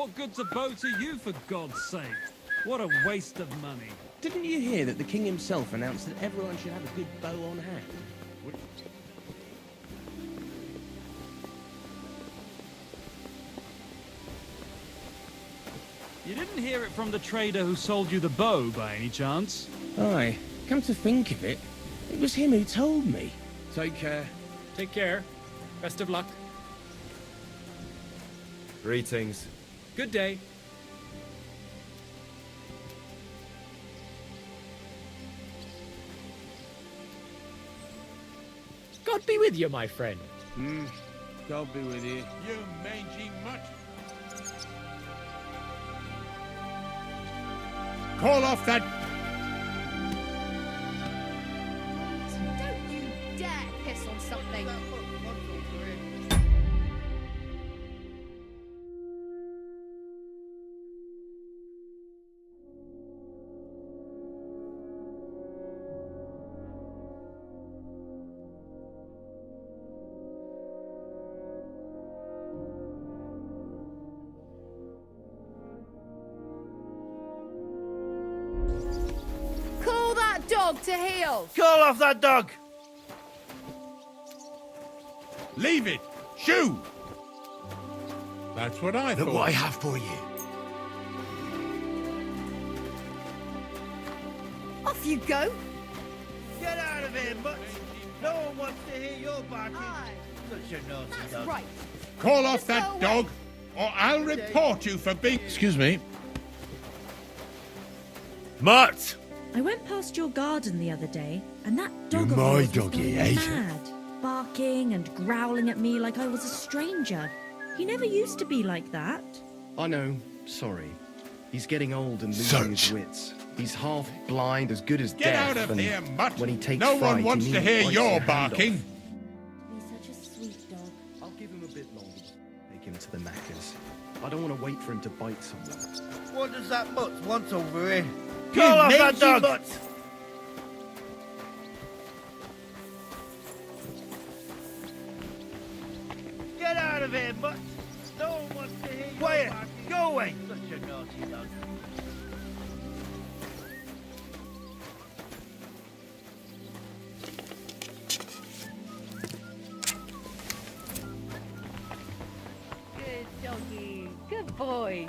What good's a bow to you, for God's sake? What a waste of money. Didn't you hear that the king himself announced that everyone should have a good bow on hand? You didn't hear it from the trader who sold you the bow, by any chance? Aye, come to think of it, it was him who told me. Take care. Take care. Best of luck. Greetings. Good day. God be with you, my friend. God be with you. You mangy mutt. Call off that... Don't you dare piss on something. Call that dog to heel. Call off that dog! Leave it! Shoo! That's what I thought. Look what I have for you. Off you go. Get out of here, mutt! No one wants to hear your barking. Aye. Such a naughty That's dog. right. Call off Just go that away. dog, or I'll report you for being... Excuse me. Mutt! I went past your garden the other day, and that dog You're of my yours was doggy, going eh? mad, barking and growling at me like I was a stranger. He never used to be like that. I know, sorry. He's getting old and losing his Search. wits. He's half blind, as good as Get deaf, out of and here, mutt! when he takes No fright, one he wants to nearly hear bites your hand off. barking. He's such a sweet dog. I'll give him a bit longer. Take him to the knackers. I don't want to wait for him to bite someone. What does that mutt want over here? You Call off that mangy dog! mutt. Get out of here, mutt! No one wants to hear your Quiet! Go away! Such a naughty dog. Good doggy. Good boy.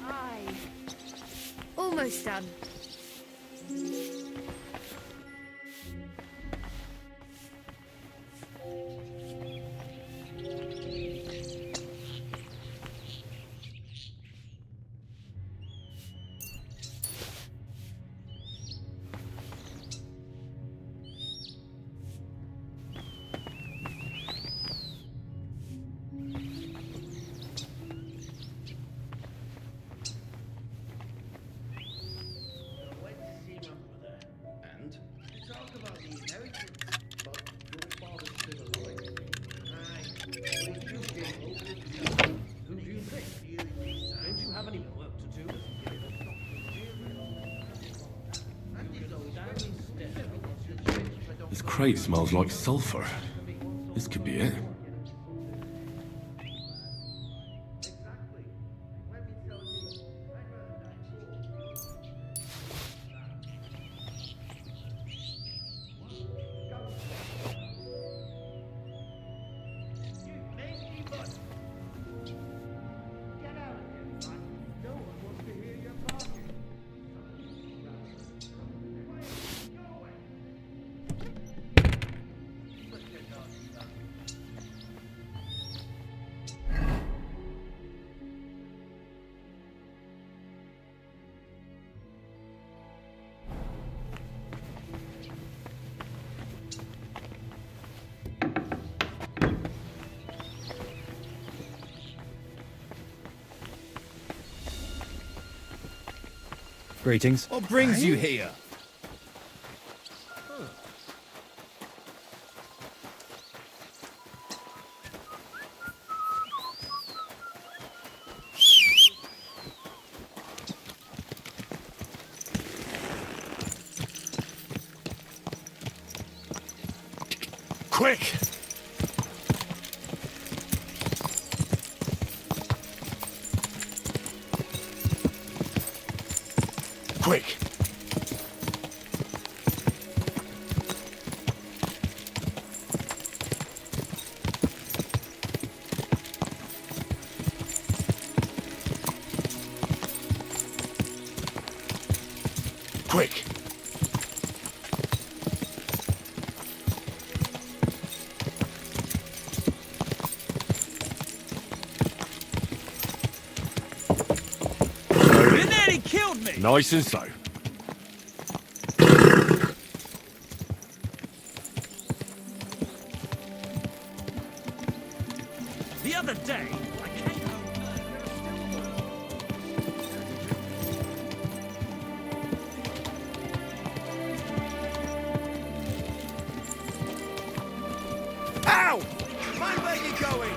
Aye. Almost done. And? To talk about the inheritance, but your father's still alive. Aye. Would you be able to tell me? Who do you think? Don't you have any work to do? This crate smells like sulfur. This could be it. Greetings. What brings you here? Quick! Quick! Quick! And then he killed me! Nice and so. The other day, I came home. Ow! Mind where you're going!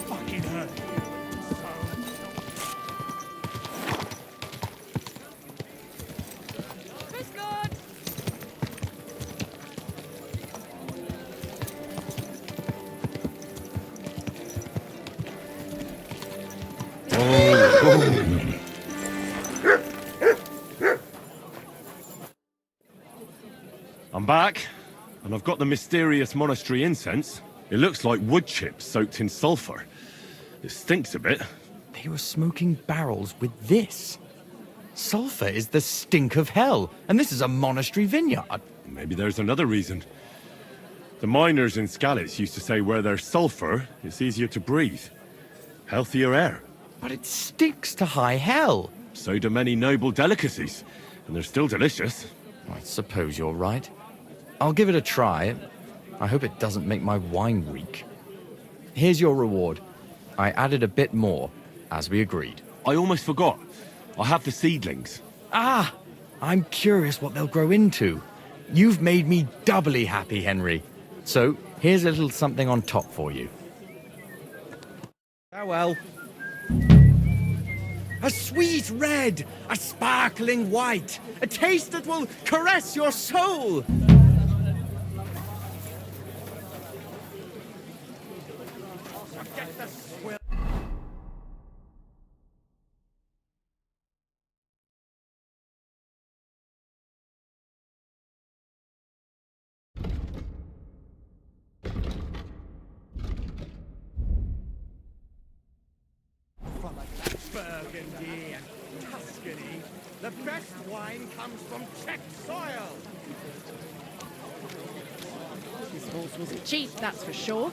Fucking hurt. I'm back, and I've got the mysterious monastery incense. It looks like wood chips soaked in sulfur. It stinks a bit. They were smoking barrels with this. Sulfur is the stink of hell, and this is a monastery vineyard. Maybe there's another reason. The miners in Skalitz used to say where there's sulfur, it's easier to breathe. Healthier air. But it stinks to high hell. So do many noble delicacies, and they're still delicious. I suppose you're right. I'll give it a try. I hope it doesn't make my wine reek. Here's your reward. I added a bit more, as we agreed. I almost forgot. I have the seedlings. Ah! I'm curious what they'll grow into. You've made me doubly happy, Henry. So, here's a little something on top for you. Farewell. A sweet red, a sparkling white, a taste that will caress your soul. Burgundy and Tuscany. The best wine comes from Czech soil. This horse wasn't cheap, that's for sure.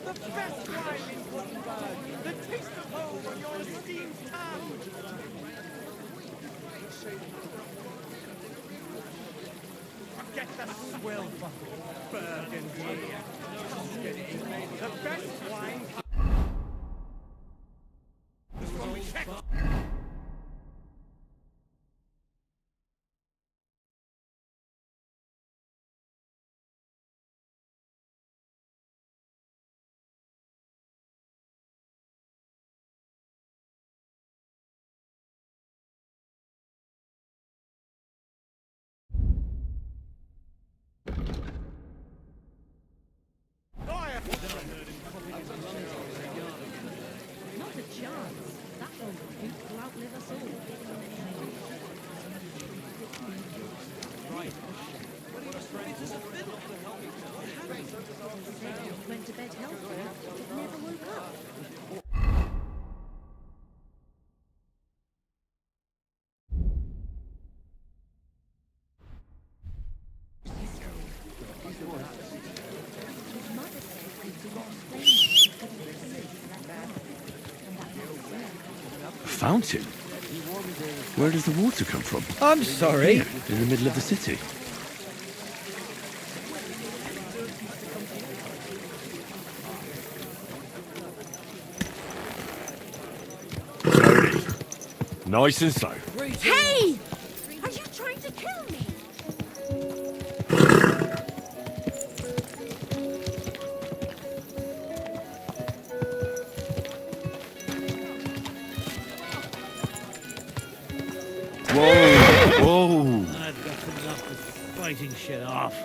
The best wine in Kuttenberg. The taste of home on your esteemed town. Get the swill for Burgundy and Tuscany. The best wine comes from Czech. Not a chance. That old goose will outlive us all. Went to bed healthy, but never woke up. Fountain? Where does the water come from? I'm sorry. In the middle of the city. Nice and slow. Hey! Are you trying to kill me? Whoa! Whoa! I've got to knock this fighting shit off.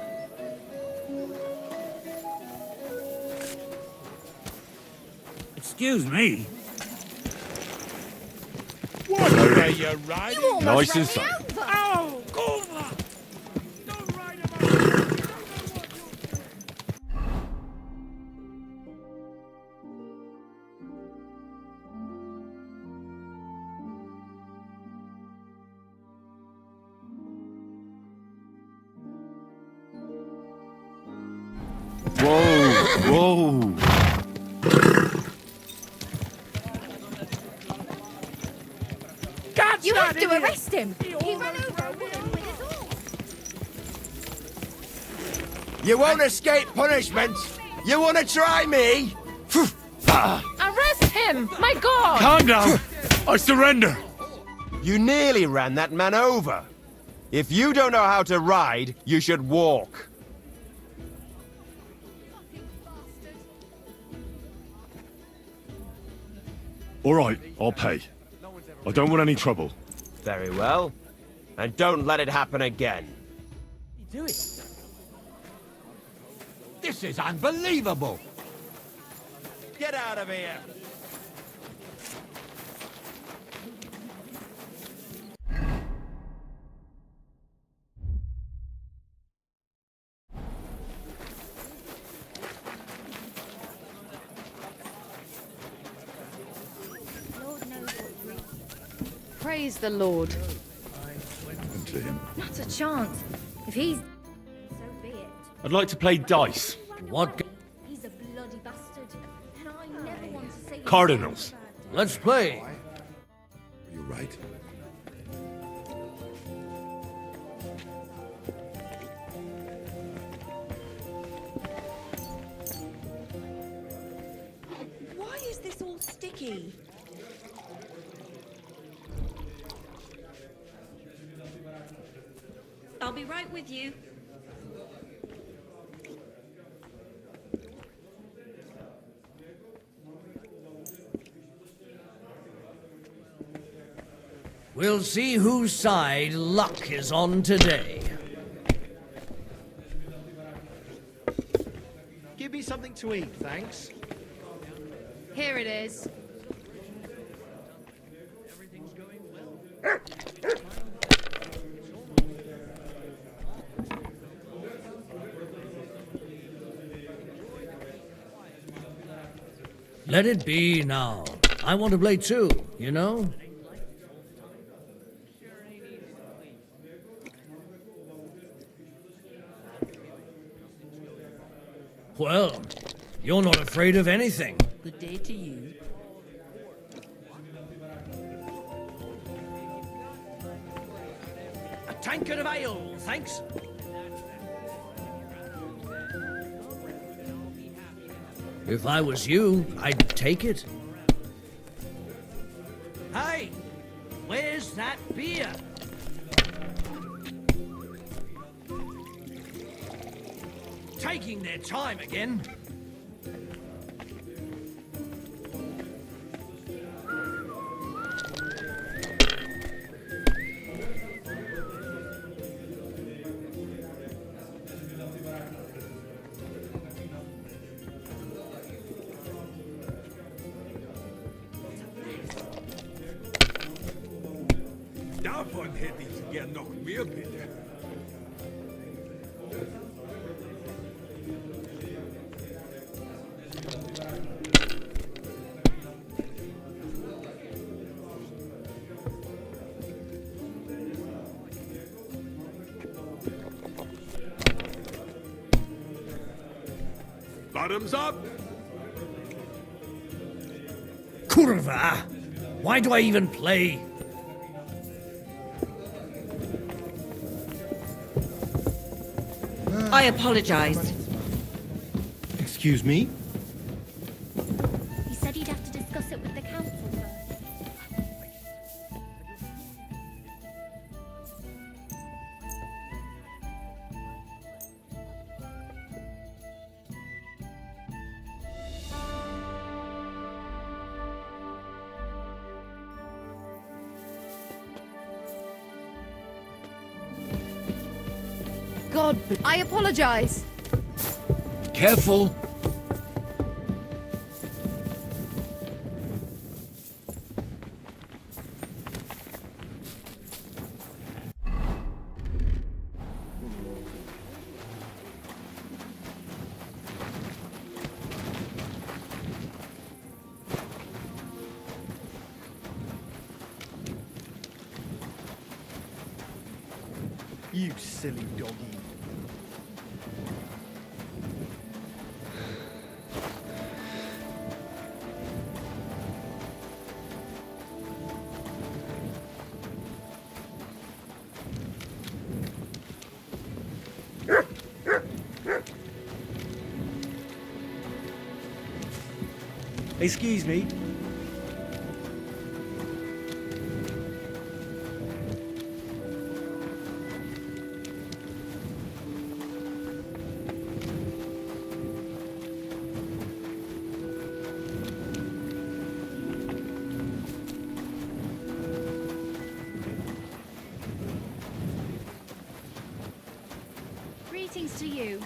Excuse me. What are you riding? You almost Nice ran and me slow. over. Oh, Goma! Don't ride him out. Whoa! Whoa! You have to arrest him. He ran over a woman with his horse. You won't escape punishment. You want to try me? Arrest him! My God! Calm down. I surrender. You nearly ran that man over. If you don't know how to ride, you should walk. All right, I'll pay. I don't want any trouble. Very well. And don't let it happen again. Do it. This is unbelievable. Get out of here. Praise the Lord. Not a chance. If he's... So be it. I'd like to play dice. What? He's a bloody bastard. And I never want to say... Cardinals. Let's play. You're right. Why is this all sticky? I'll be right with you. We'll see whose side luck is on today. Give me something to eat, thanks. Here it is. Let it be now. I want to play too, you know? Well, you're not afraid of anything. Good day to you. A tankard of ale, thanks. If I was you, I'd take it. Hey, where's that beer? Taking their time again. Davon hätte ich gern noch mehr, bitte. Bottoms up. Kurva! Why do I even play? I apologize. Excuse me? He said he'd have to discuss it with the council first. hard, but I apologize. Careful. You silly doggy. Excuse me. Greetings to you.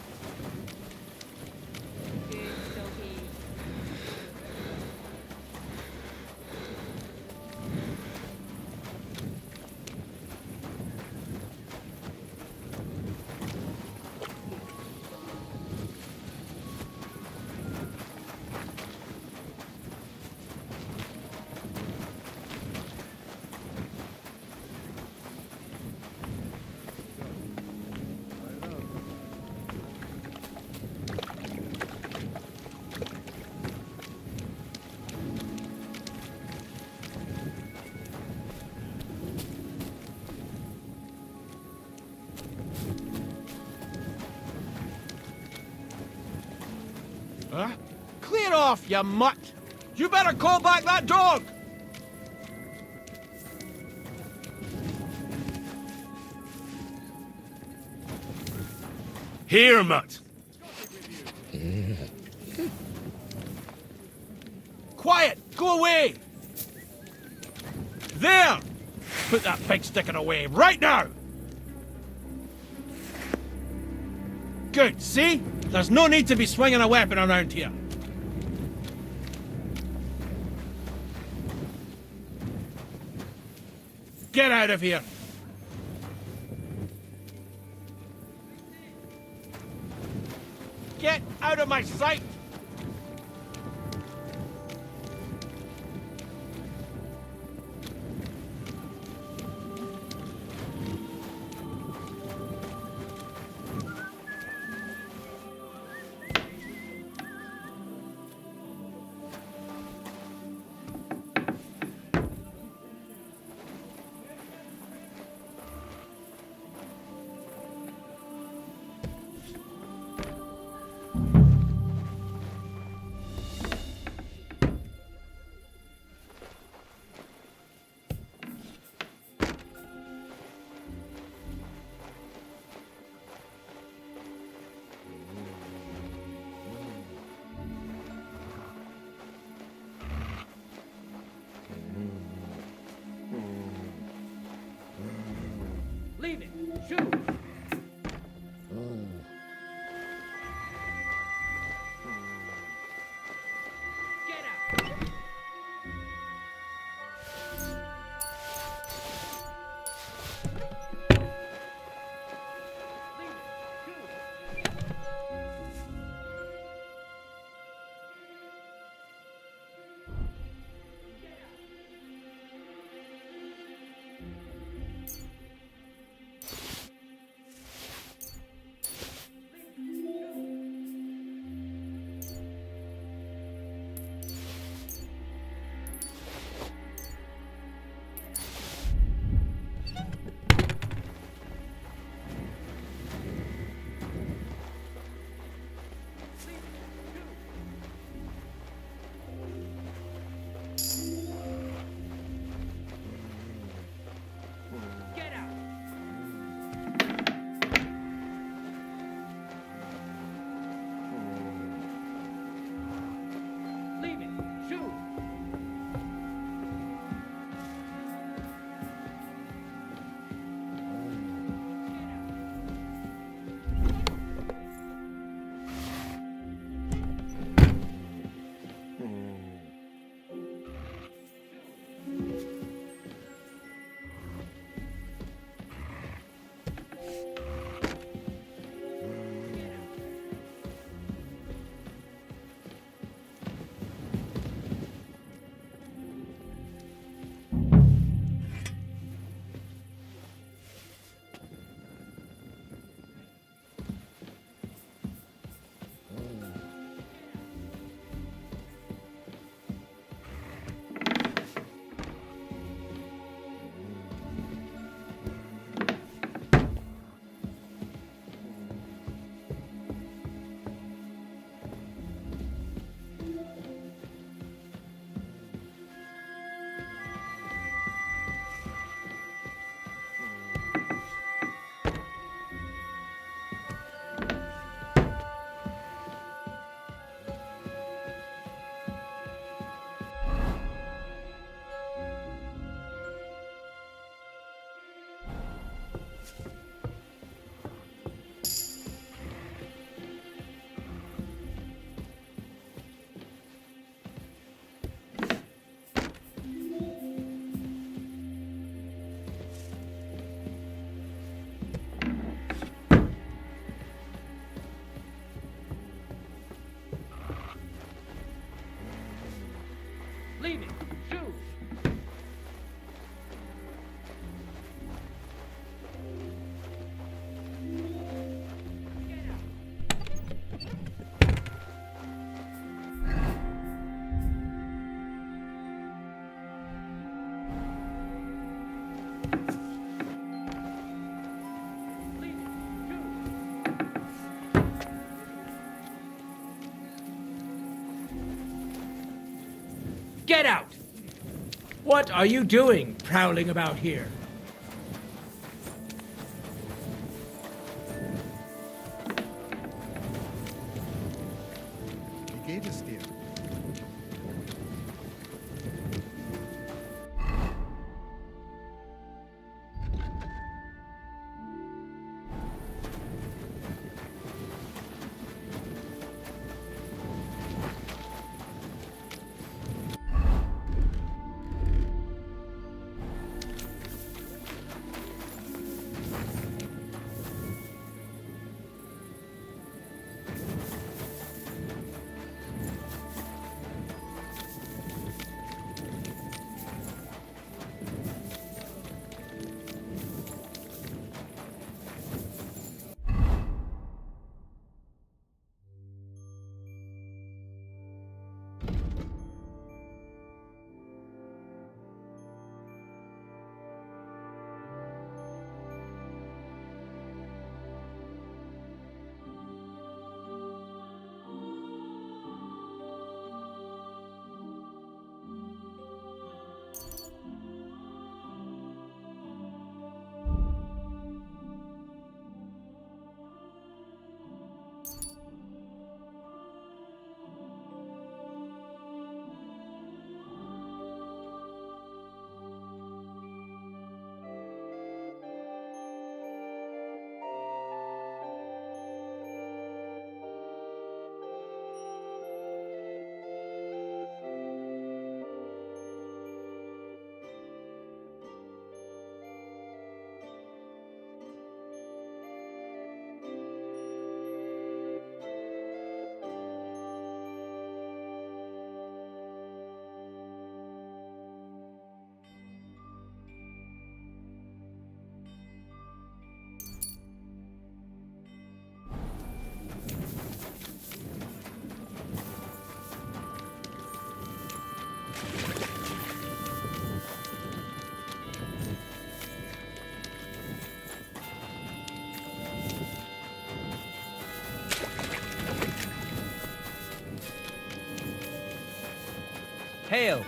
Huh? Clear off, you mutt! You better call back that dog! Here, mutt. Quiet! Go away! There! Put that pig sticking away, right now! Good, see? There's no need to be swinging a weapon around here. Get out of here! Get out of my sight! Leaving. Shoot. Get out! What are you doing, prowling about here? Wie geht es dir? Hail!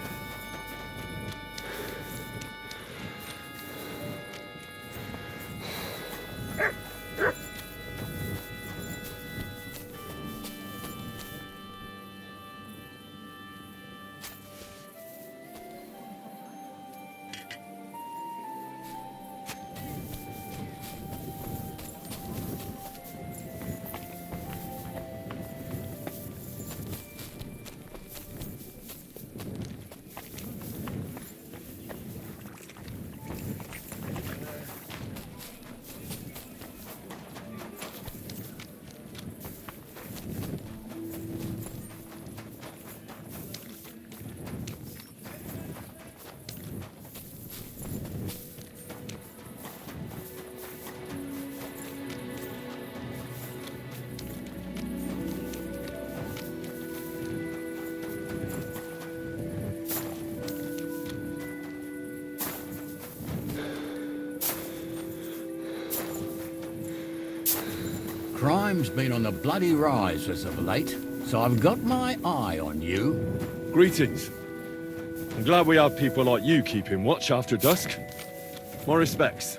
Crime's been on the bloody rise as of late, so I've got my eye on you. Greetings. I'm glad we have people like you keeping watch after dusk. My respects.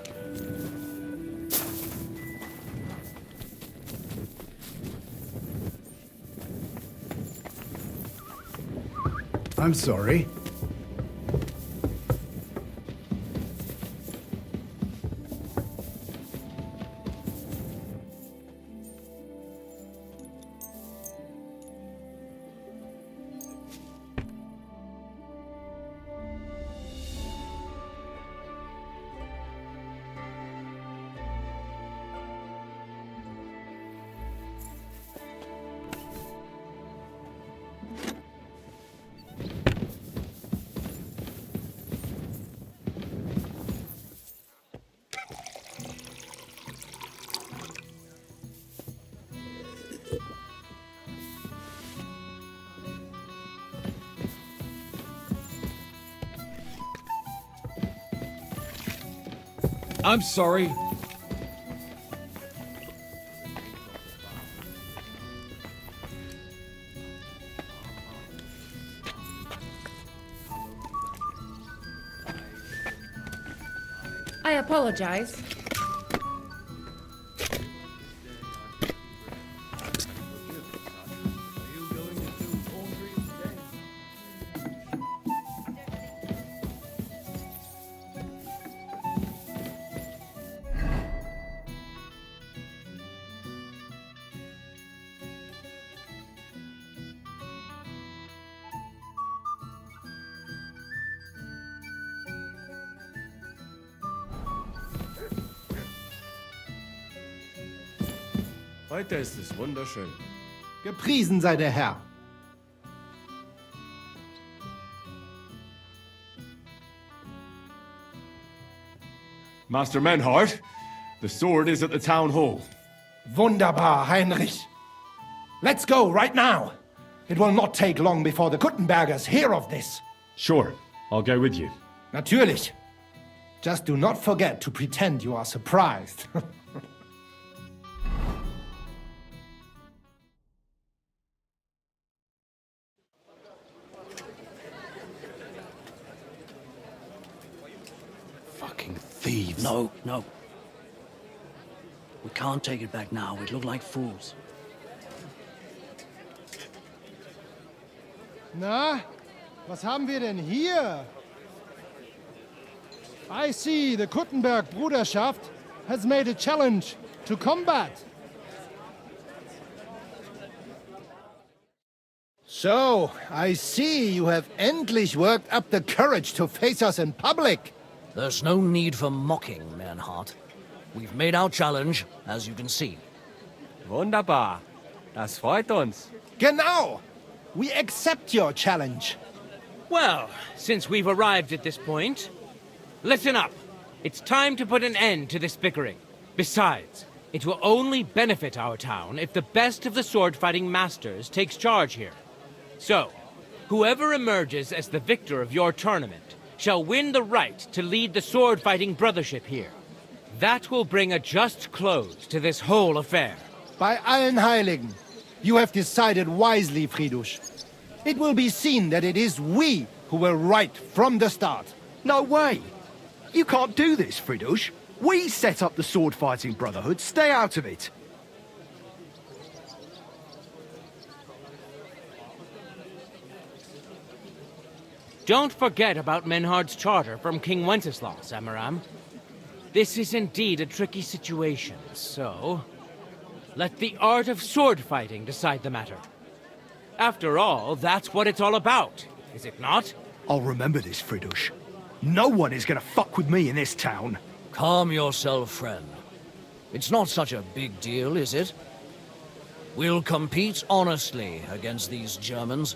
I'm sorry. I'm sorry. I apologize. Heute ist es wunderschön. Gepriesen sei der Herr. Master Menhard, the sword is at the town hall. Wunderbar, Heinrich. Let's go right now. It will not take long before the Kuttenbergers hear of this. Sure, I'll go with you. Natürlich. Just do not forget to pretend you are surprised. Fucking thieves. No, no. We can't take it back now. We'd look like fools. Na, was haben wir denn hier? I see the Kuttenberg Bruderschaft has made a challenge to combat. So, I see you have endlich worked up the courage to face us in public. There's no need for mocking, Mernhardt. We've made our challenge, as you can see. Wunderbar. Das freut uns. Genau. We accept your challenge. Well, since we've arrived at this point, listen up. It's time to put an end to this bickering. Besides, it will only benefit our town if the best of the sword-fighting masters takes charge here. So, whoever emerges as the victor of your tournament shall win the right to lead the sword-fighting brothership here. That will bring a just close to this whole affair. Bei allen Heiligen, you have decided wisely, Fridush. It will be seen that it is we who were right from the start. No way! You can't do this, Fridush. We set up the sword-fighting brotherhood. Stay out of it. Don't forget about Menhard's charter from King Wenceslas, Amaram. This is indeed a tricky situation, so let the art of sword fighting decide the matter. After all, that's what it's all about, is it not? I'll remember this, Fridush. No one is gonna fuck with me in this town. Calm yourself, friend. It's not such a big deal, is it? We'll compete honestly against these Germans,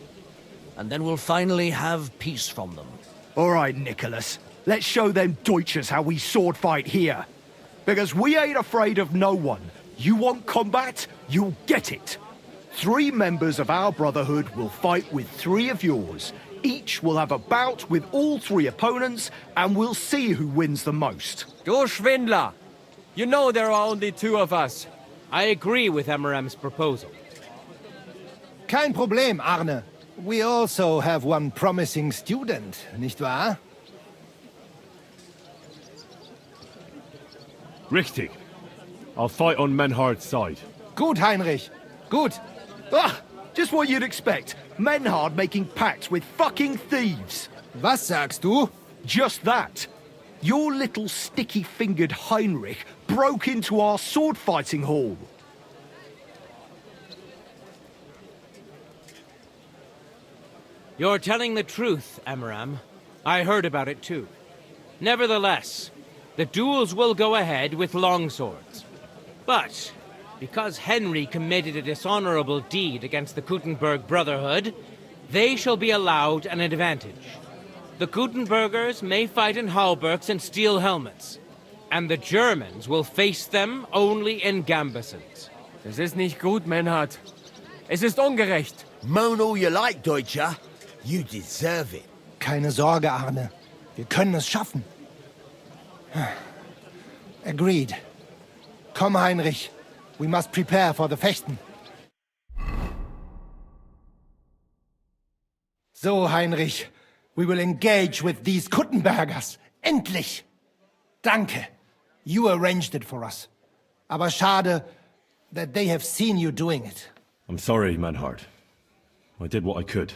and then we'll finally have peace from them. All right, Nicholas. Let's show them Deutschers how we sword fight here. Because we ain't afraid of no one. You want combat? You'll get it. 3 members of our brotherhood will fight with 3 of yours. Each will have a bout with all 3 opponents, and we'll see who wins the most. Du Schwindler! You know there are only 2 of us. I agree with Amaram's proposal. Kein Problem, Arne. We also have one promising student, nicht wahr? Richtig. I'll fight on Menhard's side. Gut, Heinrich. Gut. Ah, just what you'd expect. Menhard making pacts with fucking thieves. Was sagst du? Just that. Your little sticky-fingered Heinrich broke into our sword-fighting hall. You're telling the truth, Amaram. I heard about it too. Nevertheless, the duels will go ahead with longswords. But, because Henry committed a dishonorable deed against the Kuttenberg Brotherhood, they shall be allowed an advantage. The Kuttenbergers may fight in halberds and steel helmets, and the Germans will face them only in gambesons. Das ist nicht gut, Menhard. Es ist ungerecht. Moan all you like, Deutscher. You deserve it. Keine Sorge, Arne. Wir können es schaffen. Agreed. Komm, Heinrich. We must prepare for the Fechten. So, Heinrich, we will engage with these Kuttenbergers. Endlich! Danke. You arranged it for us. Aber schade that they have seen you doing it. I'm sorry, Manhart. I did what I could.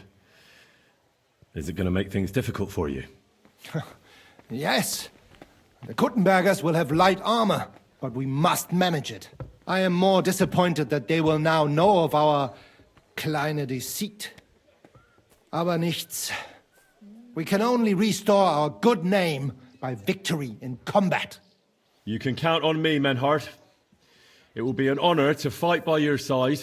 Is it going to make things difficult for you? Yes. The Kuttenbergers will have light armor, but we must manage it. I am more disappointed that they will now know of our kleine Deceit. Aber nichts. We can only restore our good name by victory in combat. You can count on me, Menhart. It will be an honor to fight by your side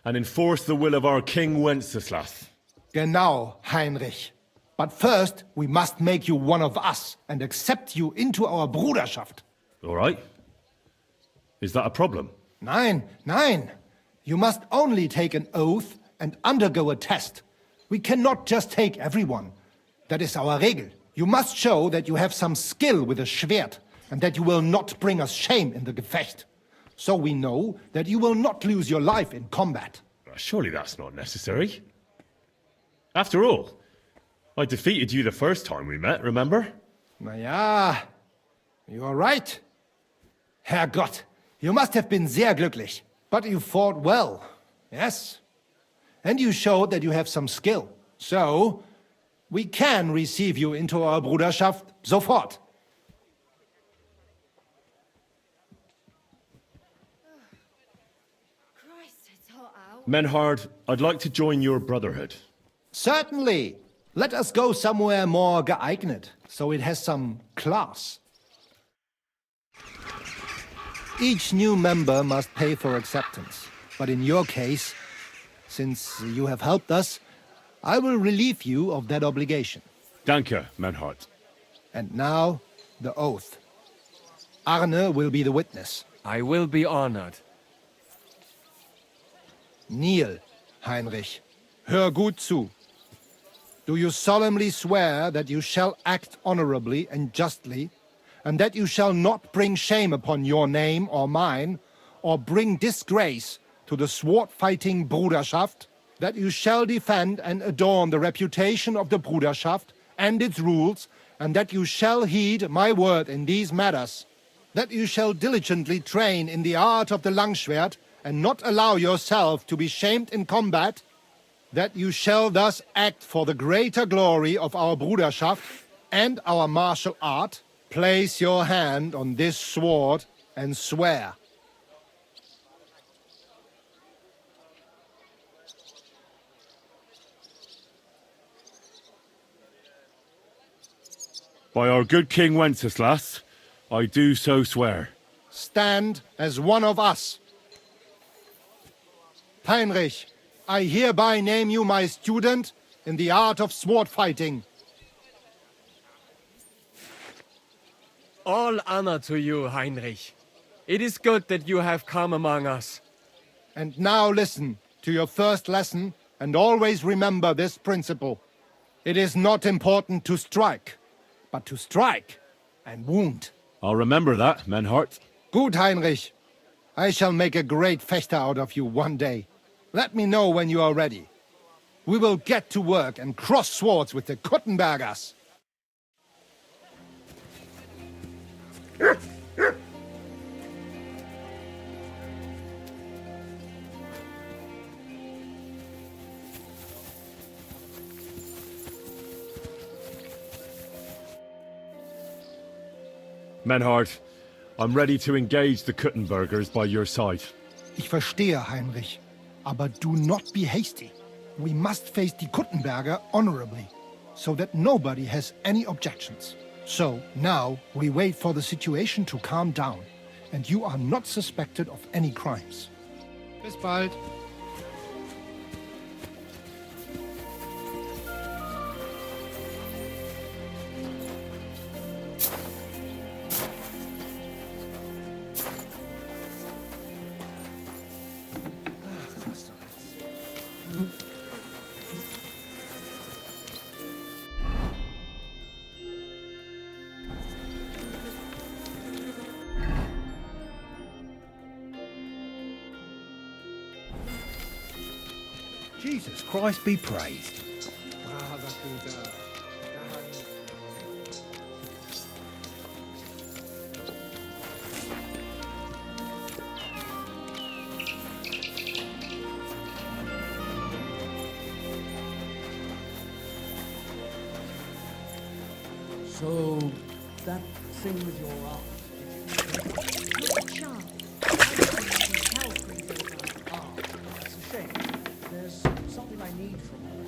and enforce the will of our King Wenceslas. Genau, Heinrich. But first, we must make you one of us and accept you into our Bruderschaft. All right. Is that a problem? Nein, nein. You must only take an oath and undergo a test. We cannot just take everyone. That is our Regel. You must show that you have some skill with a Schwert and that you will not bring us shame in the Gefecht. So we know that you will not lose your life in combat. Surely that's not necessary. After all, I defeated you the first time we met, remember? Na ja, you are right. Herrgott, you must have been sehr glücklich. But you fought well, yes. And you showed that you have some skill. So, we can receive you into our Bruderschaft sofort. Christ, it's hot out. Menhard, I'd like to join your brotherhood. Certainly. Let us go somewhere more geeignet, so it has some class. Each new member must pay for acceptance. But in your case, since you have helped us, I will relieve you of that obligation. Danke, Menhard. And now, the oath. Arne will be the witness. I will be honored. Kneel, Heinrich. Hör gut zu. Do you solemnly swear that you shall act honorably and justly, and that you shall not bring shame upon your name or mine, or bring disgrace to the sword-fighting Bruderschaft, that you shall defend and adorn the reputation of the Bruderschaft and its rules, and that you shall heed my word in these matters, that you shall diligently train in the art of the Langschwert, and not allow yourself to be shamed in combat, that you shall thus act for the greater glory of our Bruderschaft and our martial art, place your hand on this sword and swear. By our good King Wenceslas, I do so swear. Stand as one of us. Heinrich, I hereby name you my student in the art of sword fighting. All honor to you, Heinrich. It is good that you have come among us. And now listen to your first lesson and always remember this principle. It is not important to strike, but to strike and wound. I'll remember that, Menhart. Gut, Heinrich. I shall make a great Fechter out of you one day. Let me know when you are ready. We will get to work and cross swords with the Kuttenbergers. Menhart, I'm ready to engage the Kuttenbergers by your side. Ich verstehe, Heinrich. Aber do not be hasty. We must face the Kuttenberger honorably, so that nobody has any objections. So, now, we wait for the situation to calm down, and you are not suspected of any crimes. Bis bald. Jesus Christ be praised. So, that thing with your arm. Ah, that's a shame. There's something I need from her.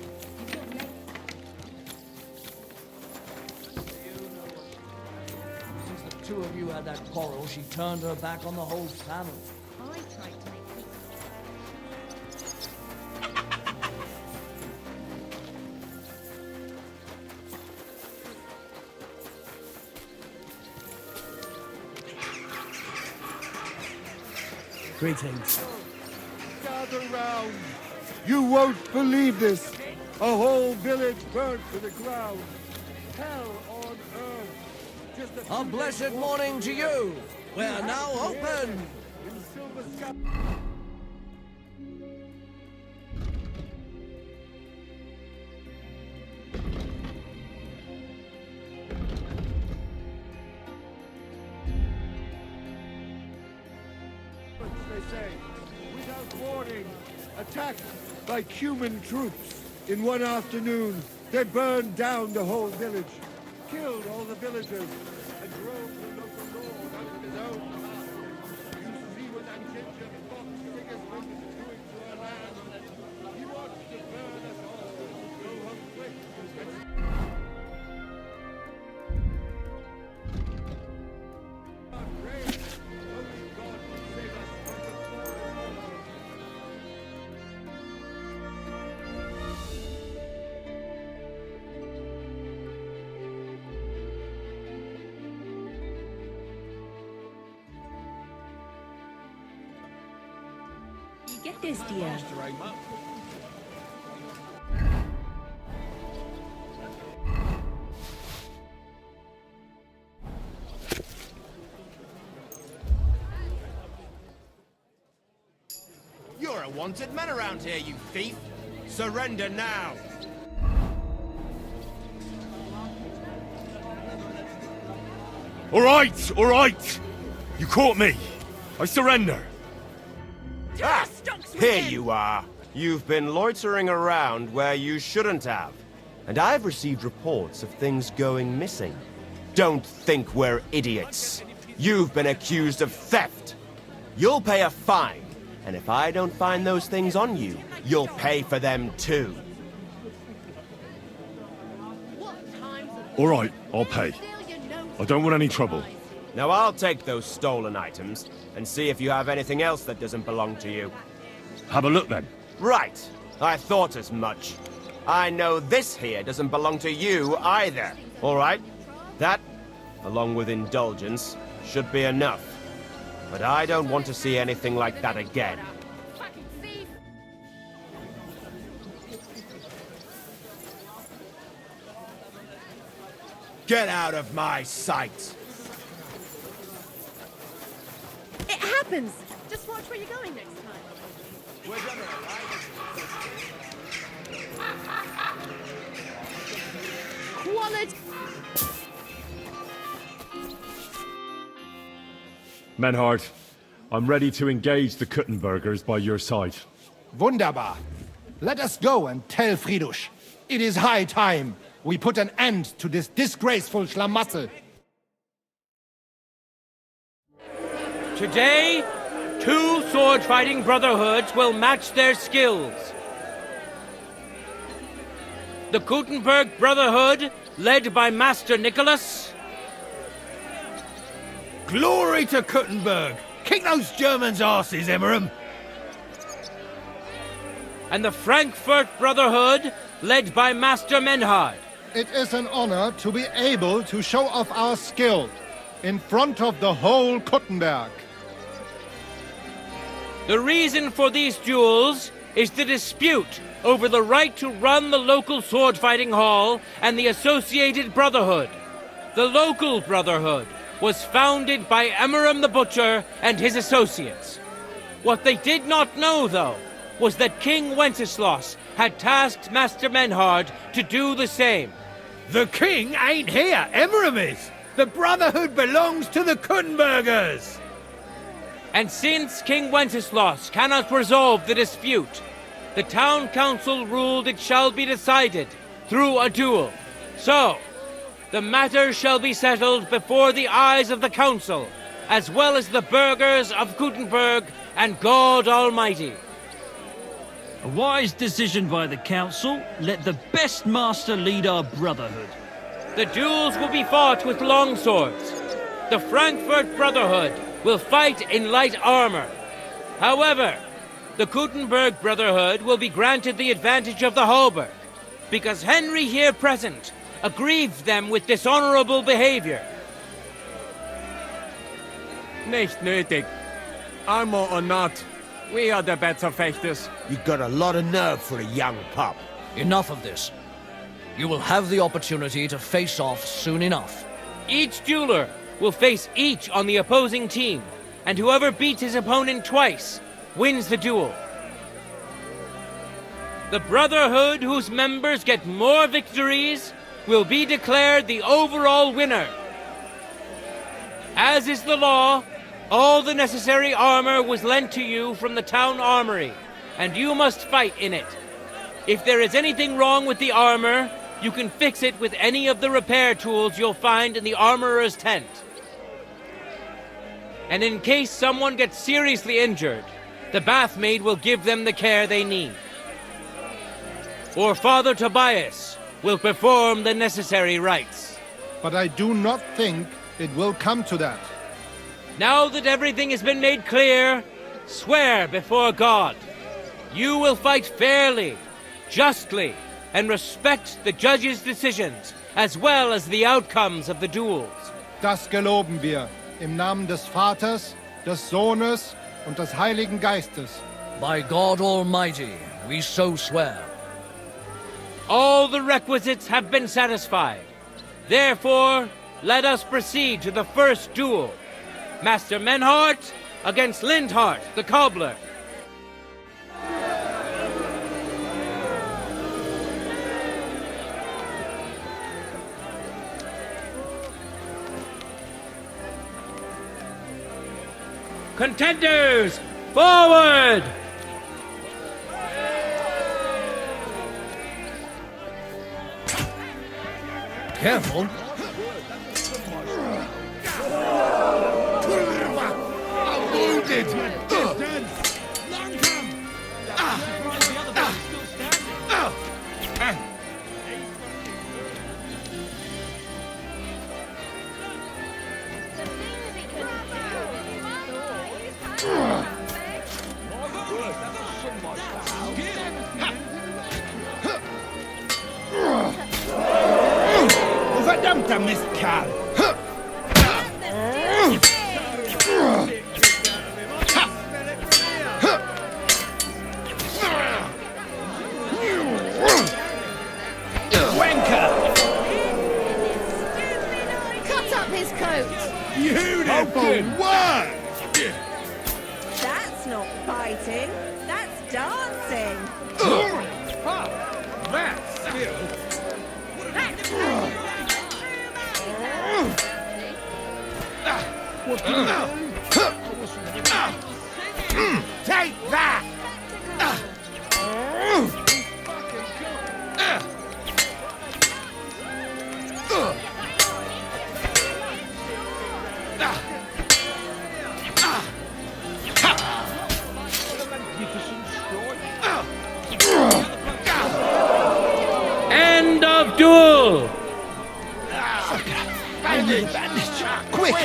Since the two of you had that quarrel, she turned her back on the whole family. I tried to make peace. Greetings. Gather round. You won't believe this. A whole village burnt to the ground. Hell on earth. Just A blessed morning to you. We're now open. In silver sky. They say, without warning, attacked by human troops. In one afternoon, they burned down the whole village, killed all the villagers, and drove the local lord out of his own house. You see what that ginger fox Sigismund is doing to our land. He wants to burn us all. Go home quick. You get this, dear. You're a wanted man around here, you thief. Surrender now. All right. You caught me. I surrender. Ah, here you are. You've been loitering around where you shouldn't have. And I've received reports of things going missing. Don't think we're idiots. You've been accused of theft. You'll pay a fine. And if I don't find those things on you, you'll pay for them too. All right, I'll pay. I don't want any trouble. Now I'll take those stolen items and see if you have anything else that doesn't belong to you. Have a look then. Right. I thought as much. I know this here doesn't belong to you either. All right? That, along with indulgence, should be enough. But I don't want to see anything like that again. Get out of my sight! It happens. Just watch where you're going next time. We're gonna Quality. Menhard, I'm ready to engage the Kuttenbergers by your side. Wunderbar. Let us go and tell Friedrich. It is high time we put an end to this disgraceful schlamassel. Today, two sword-fighting brotherhoods will match their skills. The Kuttenberg Brotherhood, led by Master Nicholas. Glory to Kuttenberg! Kick those Germans' asses, Emmeram! And the Frankfurt Brotherhood, led by Master Menhard. It is an honor to be able to show off our skill in front of the whole Kuttenberg. The reason for these duels is the dispute over the right to run the local sword-fighting hall and the associated brotherhood. The local brotherhood was founded by Emmeram the Butcher and his associates. What they did not know, though, was that King Wenceslas had tasked Master Menhard to do the same. The king ain't here, Emmeram is. The Brotherhood belongs to the Kuttenbergers. And since King Wenceslas cannot resolve the dispute, the town council ruled it shall be decided through a duel. So, the matter shall be settled before the eyes of the council, as well as the burghers of Kuttenberg and God Almighty. A wise decision by the council. Let the best master lead our brotherhood. The duels will be fought with long swords. The Frankfurt Brotherhood will fight in light armor. However, the Kuttenberg Brotherhood will be granted the advantage of the halberd, because Henry here present aggrieved them with dishonorable behavior. Nicht nötig. Armor or not, we are the better fechters. You got a lot of nerve for a young pup. Enough of this. You will have the opportunity to face off soon enough. Each dueler will face each on the opposing team, and whoever beats his opponent twice wins the duel. The Brotherhood whose members get more victories will be declared the overall winner. As is the law, all the necessary armor was lent to you from the town armory, and you must fight in it. If there is anything wrong with the armor, you can fix it with any of the repair tools you'll find in the armorer's tent. And in case someone gets seriously injured, the bathmaid will give them the care they need. Or Father Tobias will perform the necessary rites. But I do not think it will come to that. Now that everything has been made clear, swear before God. You will fight fairly, justly, and respect the judge's decisions, as well as the outcomes of the duels. Das geloben wir, im Namen des Vaters, des Sohnes und des Heiligen Geistes. By God Almighty, we so swear. All the requisites have been satisfied. Therefore, let us proceed to the first duel. Master Menhard against Lindhart, the cobbler. Contenders, forward! Careful. I'm wounded. Verdammter Mistkerl! Wanker! Cut up his coat! Beautiful work! That's not fighting, that's dancing. That's skill! Take that! End of duel! Quick!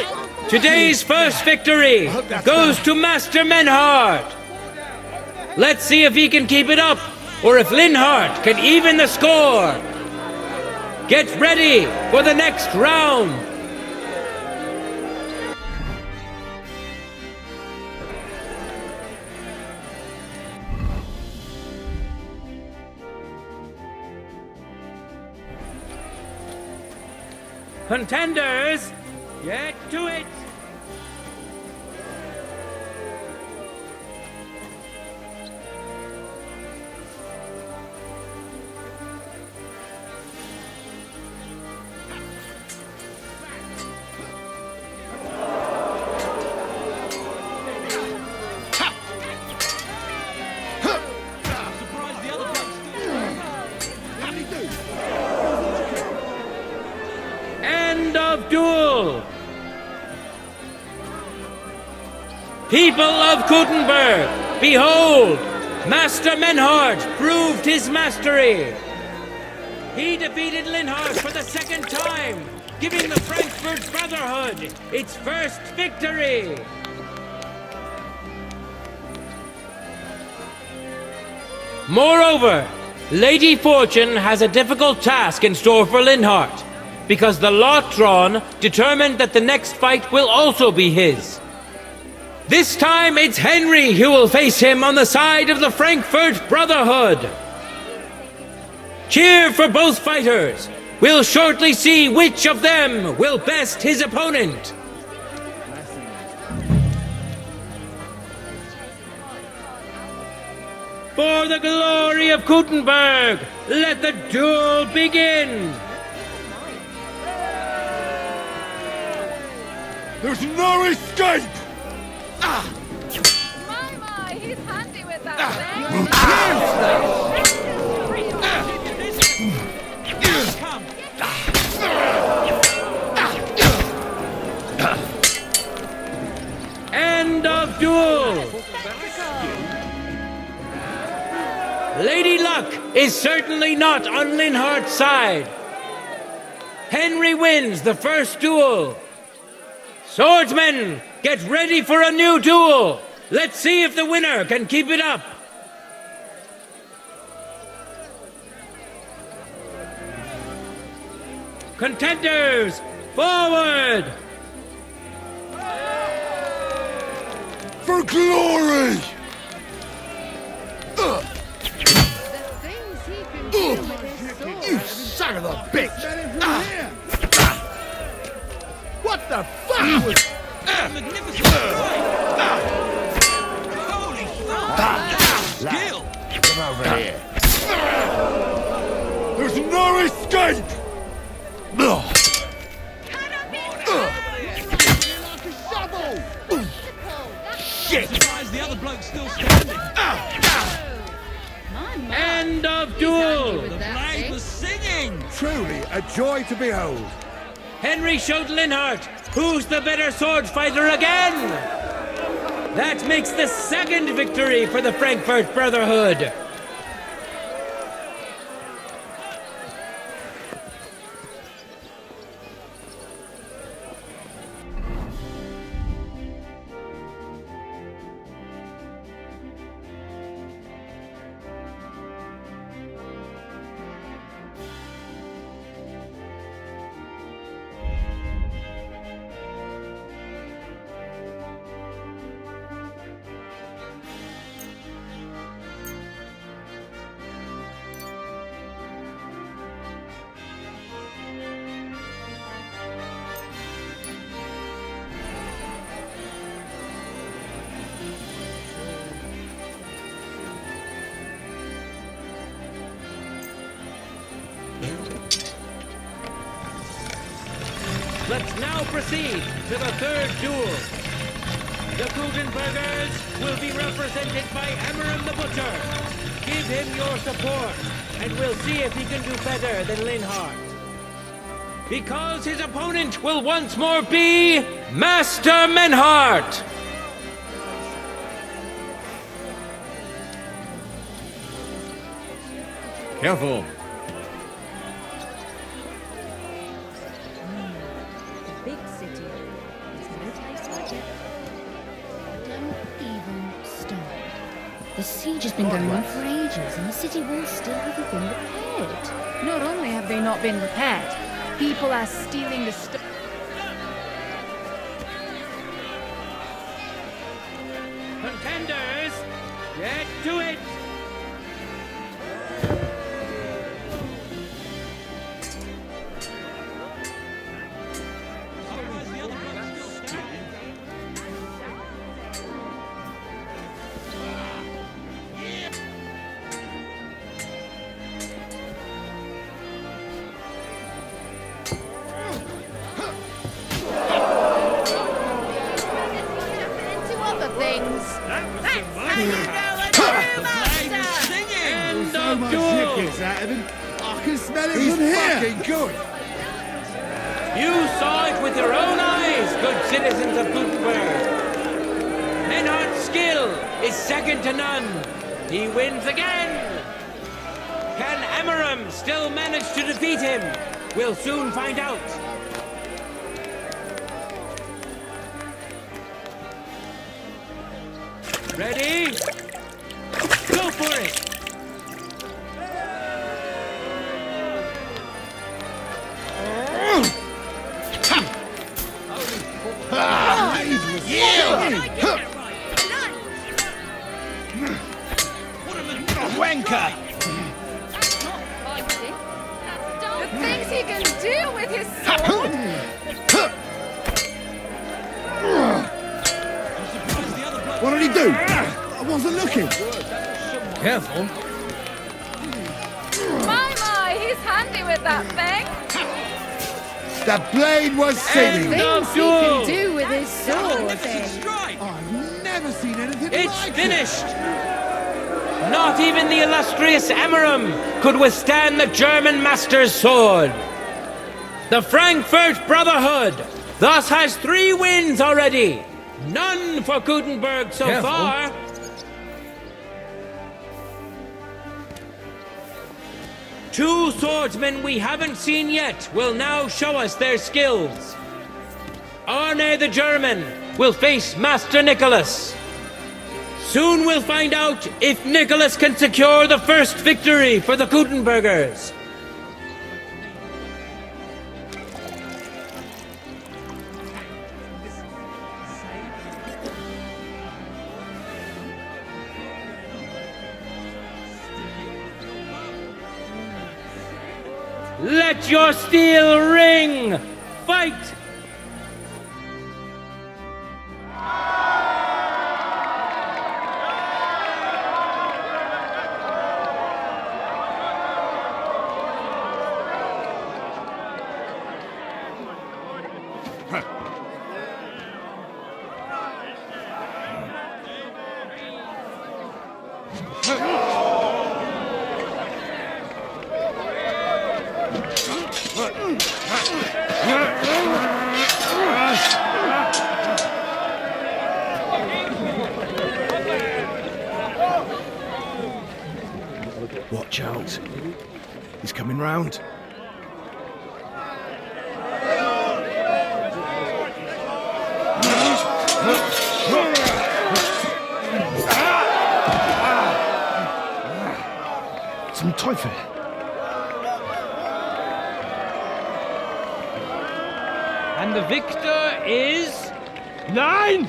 Today's first victory goes to Master Menhard. Let's see if he can keep it up, or if Linhart can even the score. Get ready for the next round. Contenders, get to it! End of duel! People of Kuttenberg, behold! Master Menhart proved his mastery! He defeated Linhart for the second time, giving the Frankfurt Brotherhood its first victory! Moreover, Lady Fortune has a difficult task in store for Linhart, because the lot drawn determined that the next fight will also be his. This time it's Henry who will face him on the side of the Frankfurt Brotherhood. Cheer for both fighters. We'll shortly see which of them will best his opponent. For the glory of Kuttenberg, let the duel begin! There's no escape! My, he's handy with that End of duel! Lady Luck is certainly not on Linhart's side. Henry wins the first duel. Swordsmen, get ready for a new duel. Let's see if the winner can keep it up. Contenders, forward! For glory! You son of a bitch! What the fuck was... Skill! Come over here. There's no escape! Shit! The other bloke's still standing. End of duel! The blade was singing! Truly a joy to behold. Henry showed Linhart who's the better sword fighter again! That makes the second victory for the Frankfurt Brotherhood! Let's now proceed to the third duel. The Kuttenbergers will be represented by Emmeram the Butcher. Give him your support, and we'll see if he can do better than Linhart. Because his opponent will once more be Master Menhart! Careful. Big city. There's no place like it. Don't even start. The siege has been going on for ages, and the city walls still haven't been repaired. Not only have they not been repaired, people are stealing the stuff. Contenders, get to it! Out of him. I can smell it from here. Fucking good. with your own eyes, good citizens of Kuttenberg. Menhardt's skill is second to none. He wins again. Can Emmeram still manage to defeat him? We'll soon find out. Ready? Go for it! Wanker! The things he can do with his sword! What did he do? I wasn't looking. Careful. My, he's handy with that thing! The blade was singing. Things he can do with his sword. I've never seen anything It's like finished! Not even the illustrious Emmeram could withstand the German master's sword. The Frankfurt Brotherhood thus has 3 wins already. None for Kuttenberg so Careful. far. Two swordsmen we haven't seen yet will now show us their skills. Arne the German will face Master Nicholas. Soon we'll find out if Nicholas can secure the first victory for the Kuttenbergers. Let your steel ring! Fight! Watch out. He's coming round. Zum Teufel. And the victor is... Nein!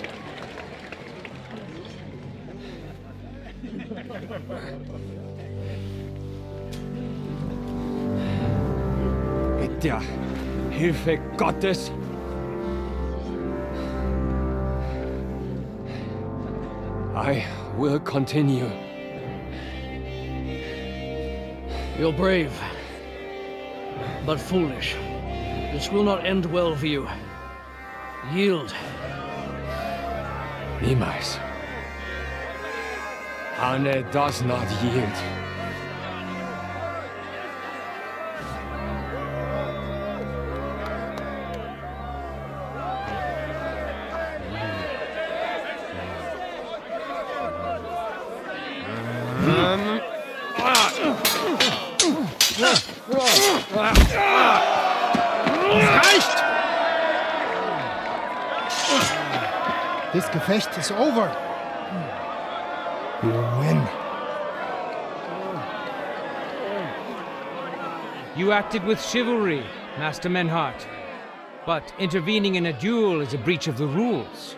Mit der Hilfe Gottes. I will continue. You're brave, but foolish. This will not end well for you. Yield. Niemals. Arne does not yield. This Gefecht is over. We will win. You acted with chivalry, Master Menhardt. But intervening in a duel is a breach of the rules.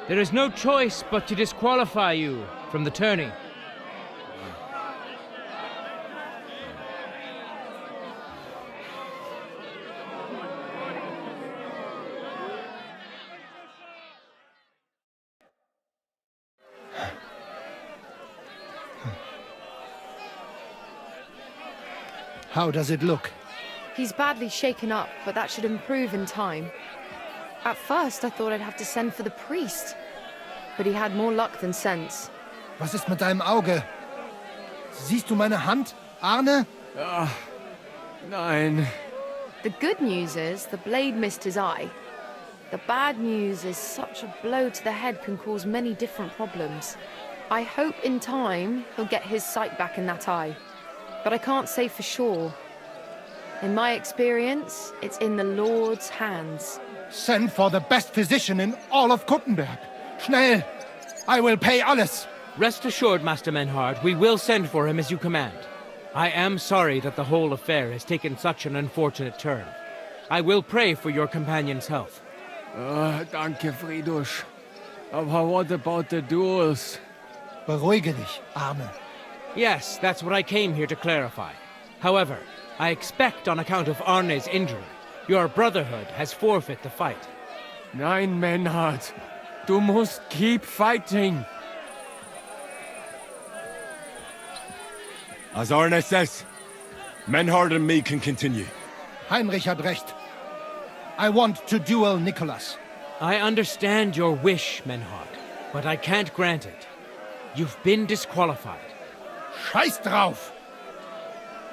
There is no choice but to disqualify you from the tourney. How does it look? He's badly shaken up, but that should improve in time. At first, I thought I'd have to send for the priest, but he had more luck than sense. Was ist mit deinem Auge? Siehst du meine Hand, Arne? Nein. The good news is the blade missed his eye. The bad news is such a blow to the head can cause many different problems. I hope in time he'll get his sight back in that eye, but I can't say for sure. In my experience, it's in the Lord's hands. Send for the best physician in all of Kuttenberg. Schnell! I will pay alles. Rest assured, Master Menhard, we will send for him as you command. I am sorry that the whole affair has taken such an unfortunate turn. I will pray for your companion's health. Danke, Friedrich. But what about the duels? Beruhige dich, Arme. Yes, that's what I came here to clarify. However, I expect on account of Arne's injury, your brotherhood has forfeit the fight. Nein, Menhard. Du musst keep fighting. As Arne says, Menhard and me can continue. Heinrich had recht. I want to duel Nicholas. I understand your wish, Menhard, but I can't grant it. You've been disqualified. Scheiß drauf!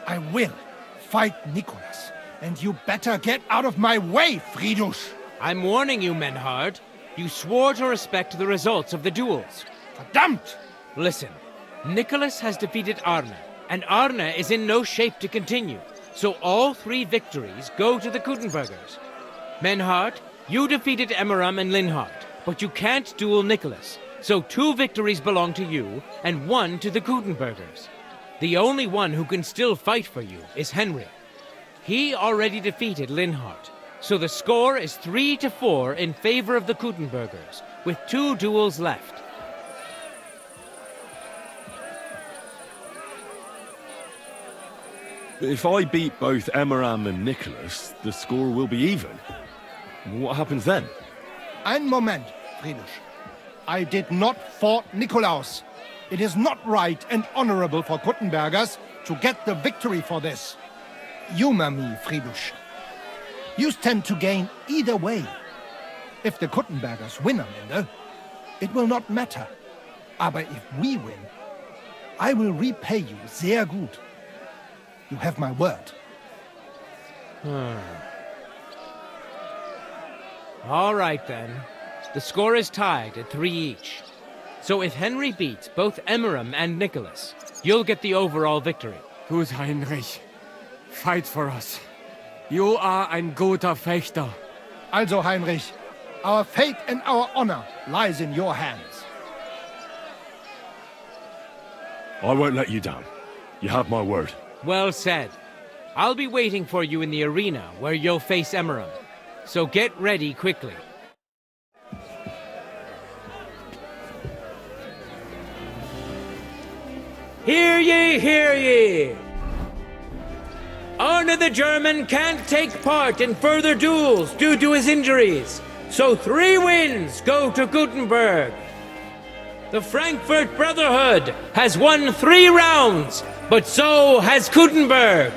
I will fight Nicholas, and you better get out of my way, Friedrich! I'm warning you, Menhard. You swore to respect the results of the duels. Verdammt! Listen, Nicholas has defeated Arne, and Arne is in no shape to continue, so all 3 victories go to the Kuttenbergers. Menhard, you defeated Emmeram and Linhard, but you can't duel Nicholas, so 2 victories belong to you, and 1 to the Kuttenbergers. The only one who can still fight for you is Henry. He already defeated Linhard, so the score is 3-4 in favor of the Kuttenbergers, with 2 duels left. If I beat both Emmeram and Nicholas, the score will be even. What happens then? Ein Moment, Friedrich. I did not fought Nikolaus. It is not right and honorable for Kuttenbergers to get the victory for this. Humor me, Friedrich. You stand to gain either way. If the Kuttenbergers win am Ende, it will not matter. Aber if we win, I will repay you sehr gut. You have my word. All right, then. The score is tied at 3 each. So if Henry beats both Emmeram and Nicholas, you'll get the overall victory. Gut, Heinrich. Fight for us. You are ein guter Fechter. Also, Heinrich, our fate and our honor lies in your hands. I won't let you down. You have my word. Well said. I'll be waiting for you in the arena where you'll face Emmeram. So get ready quickly. Hear ye, hear ye! Arne the German can't take part in further duels due to his injuries, so 3 wins go to Kuttenberg. The Frankfurt Brotherhood has won 3 rounds, but so has Kuttenberg.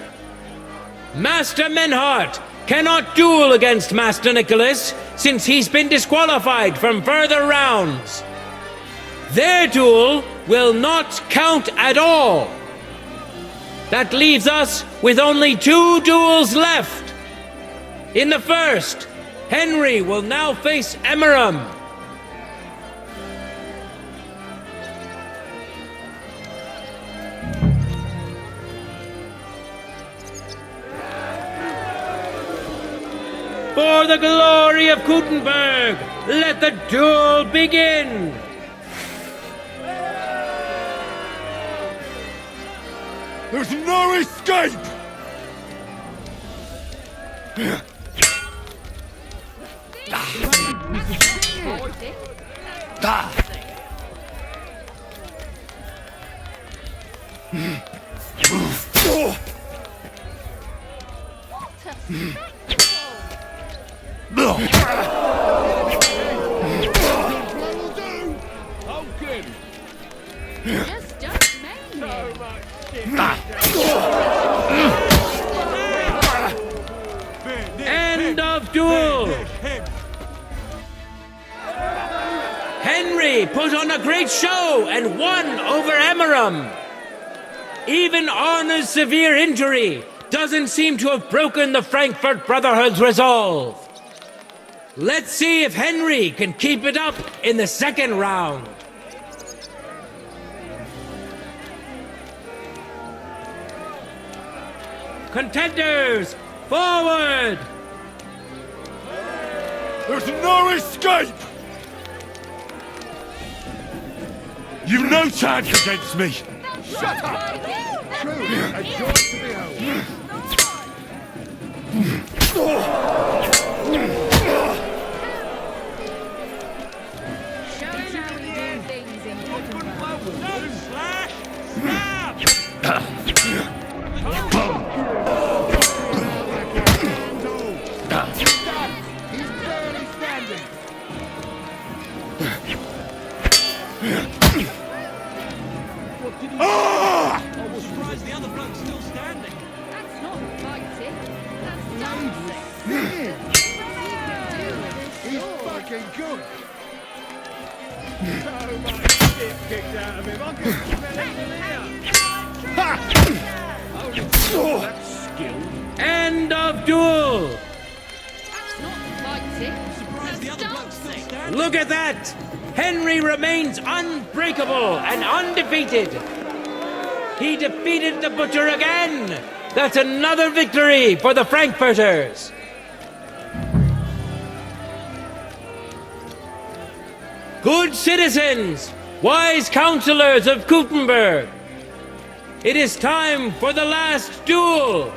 Master Menhard cannot duel against Master Nicholas since he's been disqualified from further rounds. Their duel will not count at all. That leaves us with only 2 duels left. In the first, Henry will now face Emmeram. For the glory of Kuttenberg, let the duel begin! There's no escape! Just don't maim him. End of duel! Henry put on a great show and won over Emmeram. Even Arne's severe injury doesn't seem to have broken the Frankfurt Brotherhood's resolve. Let's see if Henry can keep it up in the second round. Contenders, forward! There's no escape! You've no chance against me! Shut up! Truly a joy to behold. Show him how we do things in Kuttenberg. Slash! Stab! He's barely standing. I was surprised the other bloke's still standing. That's not fighting. That's dancing. He's fucking good. So much shit kicked out of him. I could smell it from here. That's skill. End of duel! That's not fighting. That's dancing. Look at that! Henry remains unbreakable and undefeated. He defeated the Butcher again. That's another victory for the Frankfurters. Good citizens, wise counselors of Kuttenberg, it is time for the last duel.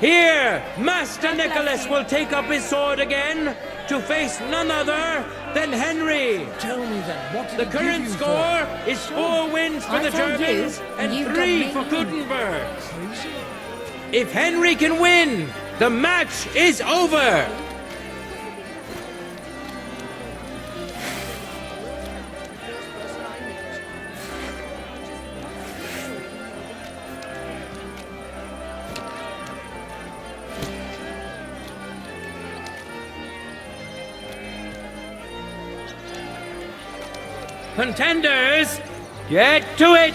Here, Master Nicholas will take up his sword again to face none other than Henry. Tell me then, what did The he give current you score is 4 wins for I the told you, Germans and and you've 3 got for me. Kuttenberg. If Henry can win, the match is over. Contenders, get to it!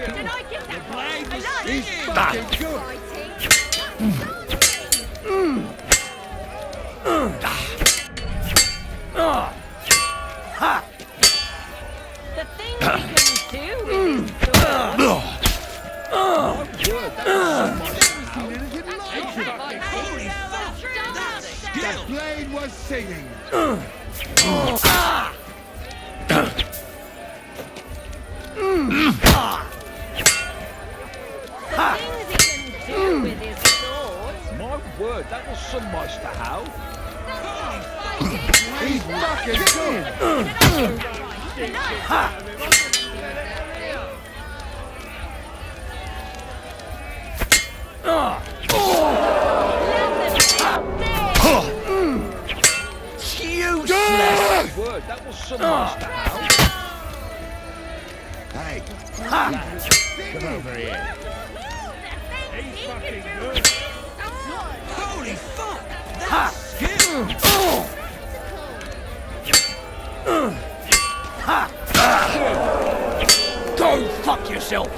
Did I get that right? He's fucking good. The things he can do with his sword. That blade was singing. The things he can do with his sword. My word, that was some much to have. He's fucking good. My word, that was some much to have. Hey, come over here. He's fucking good. Holy fuck! That's skill! Go fuck yourself!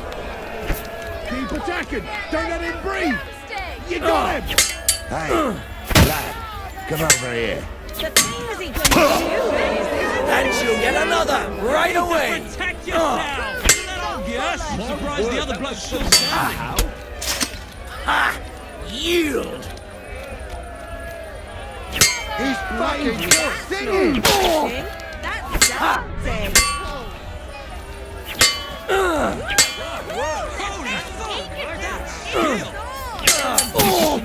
Keep attacking. Don't let him breathe. You got him. Hey, lad, come over here. The things he can do with his sword. And you'll get another right away! Protect yourself! Yes, I'm surprised the other bloke's still standing. Ha! Yield! He's fucking good. Singing. That's dancing. Holy fuck! That's skill!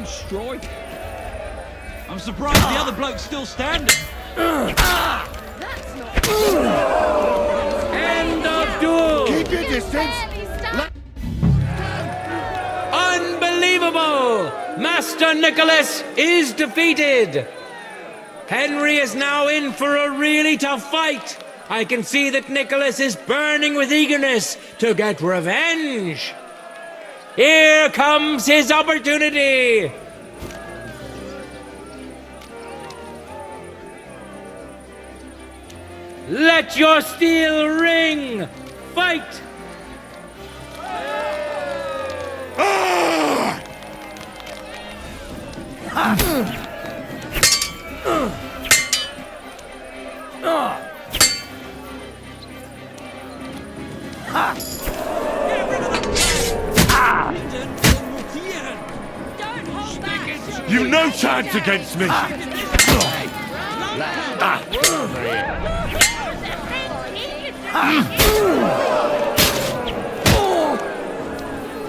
Strike. I'm surprised the other bloke's still standing. That's not End of duel! Keep your distance. Unbelievable! Master Nicholas is defeated. Henry is now in for a really tough fight. I can see that Nicholas is burning with eagerness to get revenge. Here comes his opportunity. Let your steel ring! Fight! You've no chance against me!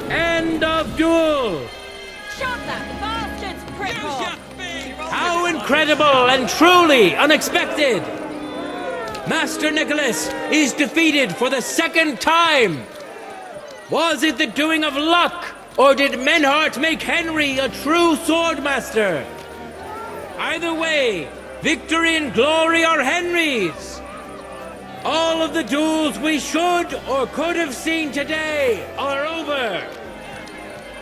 End of duel! Shut that bastard's prickle! How incredible and truly unexpected! Master Nicholas is defeated for the second time! Was it the doing of luck, or did Menhart make Henry a true swordmaster? Either way, victory and glory are Henry's! All of the duels we should or could have seen today are over!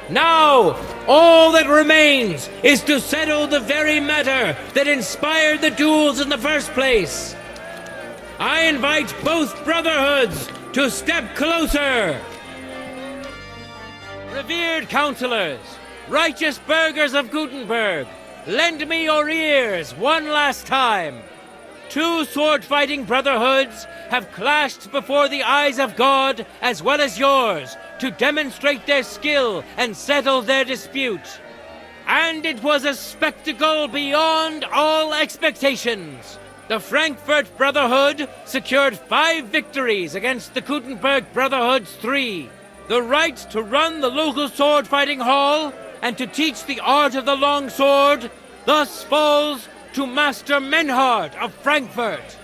Now, all that remains is to settle the very matter that inspired the duels in the first place. I invite both brotherhoods to step closer. Revered counselors, righteous burghers of Kuttenberg, lend me your ears one last time. Two sword-fighting brotherhoods have clashed before the eyes of God as well as yours to demonstrate their skill and settle their dispute. And it was a spectacle beyond all expectations. The Frankfurt Brotherhood secured 5 victories against the Kuttenberg Brotherhood's 3. The right to run the local sword-fighting hall and to teach the art of the long sword thus falls to Master Menhart of Frankfurt.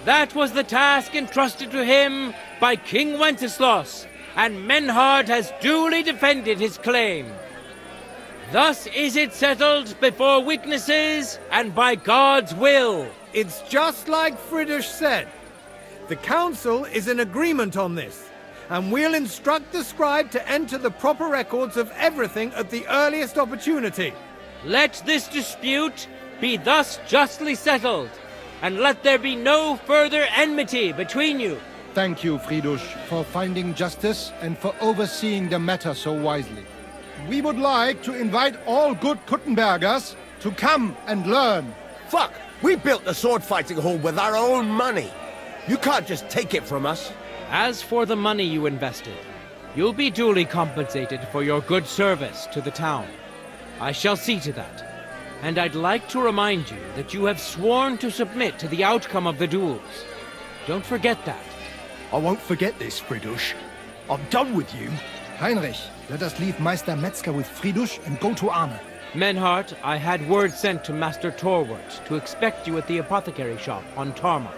That was the task entrusted to him by King Wenceslas, and Menhart has duly defended his claim. Thus is it settled before witnesses and by God's will. It's just like Friedrich said. The council is in agreement on this, and we'll instruct the scribe to enter the proper records of everything at the earliest opportunity. Let this dispute be thus justly settled, and let there be no further enmity between you. Thank you, Friedrich, for finding justice and for overseeing the matter so wisely. We would like to invite all good Kuttenbergers to come and learn. Fuck! We built the sword-fighting hall with our own money. You can't just take it from us. As for the money you invested, you'll be duly compensated for your good service to the town. I shall see to that. And I'd like to remind you that you have sworn to submit to the outcome of the duels. Don't forget that. I won't forget this, Friedrich. I'm done with you. Heinrich, let us leave Meister Metzger with Friedrich and go to Arne. Menhart, I had word sent to Master Torwart to expect you at the apothecary shop on Tarmac.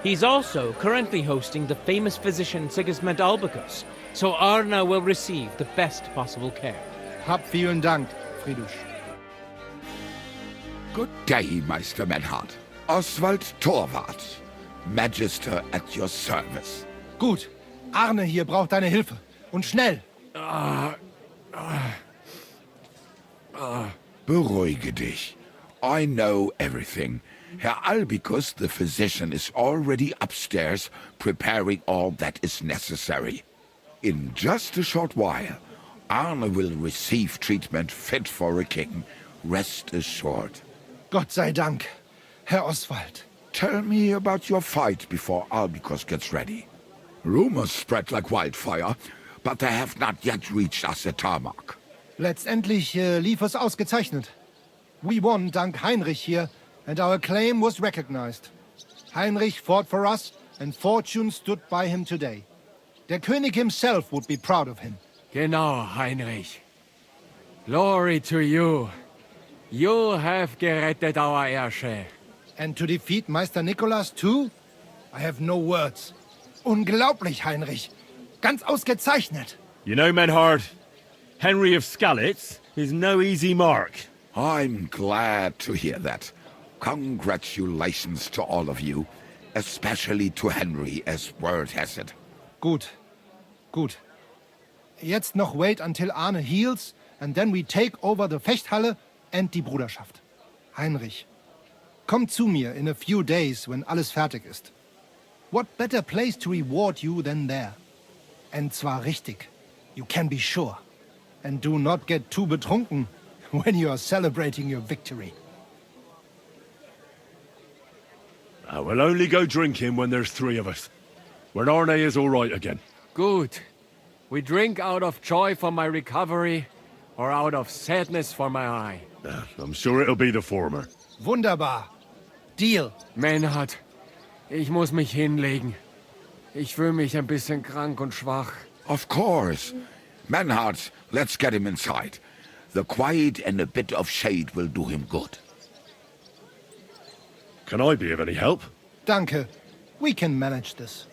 He's also currently hosting the famous physician Sigismund Albicus, so Arne will receive the best possible care. Hab vielen Dank, Friedrich. Good day, Meister Menhart. Oswald Torwart, Magister at your service. Gut. Arne hier braucht deine Hilfe. Und schnell. Beruhige dich. I know everything. Herr Albicus, the physician, is already upstairs preparing all that is necessary. In just a short while, Arne will receive treatment fit for a king. Rest assured. Gott sei Dank, Herr Oswald. Tell me about your fight before Albicus gets ready. Rumors spread like wildfire, but they have not yet reached us at Tarmac. Letztendlich lief es ausgezeichnet. We won dank Heinrich here, and our claim was recognized. Heinrich fought for us, and fortune stood by him today. Der König himself would be proud of him. Genau, Heinrich. Glory to you. You have gerettet our heirship. And to defeat Meister Nicholas too? I have no words. Unglaublich, Heinrich. Ganz ausgezeichnet. You know, Menhart, Henry of Skalitz is no easy mark. I'm glad to hear that. Congratulations to all of you, especially to Henry, as word has it. Gut. Gut. Jetzt noch wait until Arne heals, and then we take over the Fechthalle and die Bruderschaft. Heinrich, komm zu mir in a few days, when alles fertig ist. What better place to reward you than there? And zwar richtig. You can be sure. And do not get too betrunken when you are celebrating your victory. We'll only go drinking when there's 3 of us. When Arne is all right again. Good. We drink out of joy for my recovery, or out of sadness for my eye. I'm sure it'll be the former. Wunderbar. Deal. Maynard, ich muss mich hinlegen. Ich fühle mich ein bisschen krank und schwach. Of course. Manhart, let's get him inside. The quiet and a bit of shade will do him good. Can I be of any help? Danke. We can manage this.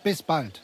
Bis bald.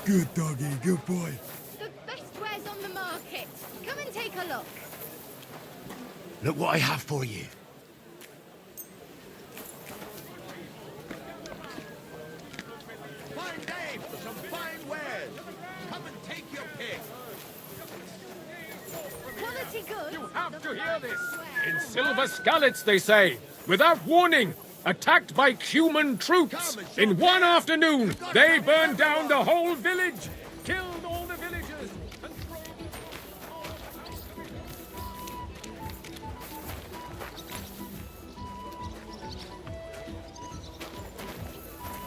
Good doggy, good boy. The best wares on the market. Come and take a look. Look what I have for you. Fine day for some fine wares. Come and take your pick. Quality goods. You have to hear this. In silver scallots, they say, without warning, attacked by human troops. In one afternoon, they burned down the whole village, killed all the villagers, and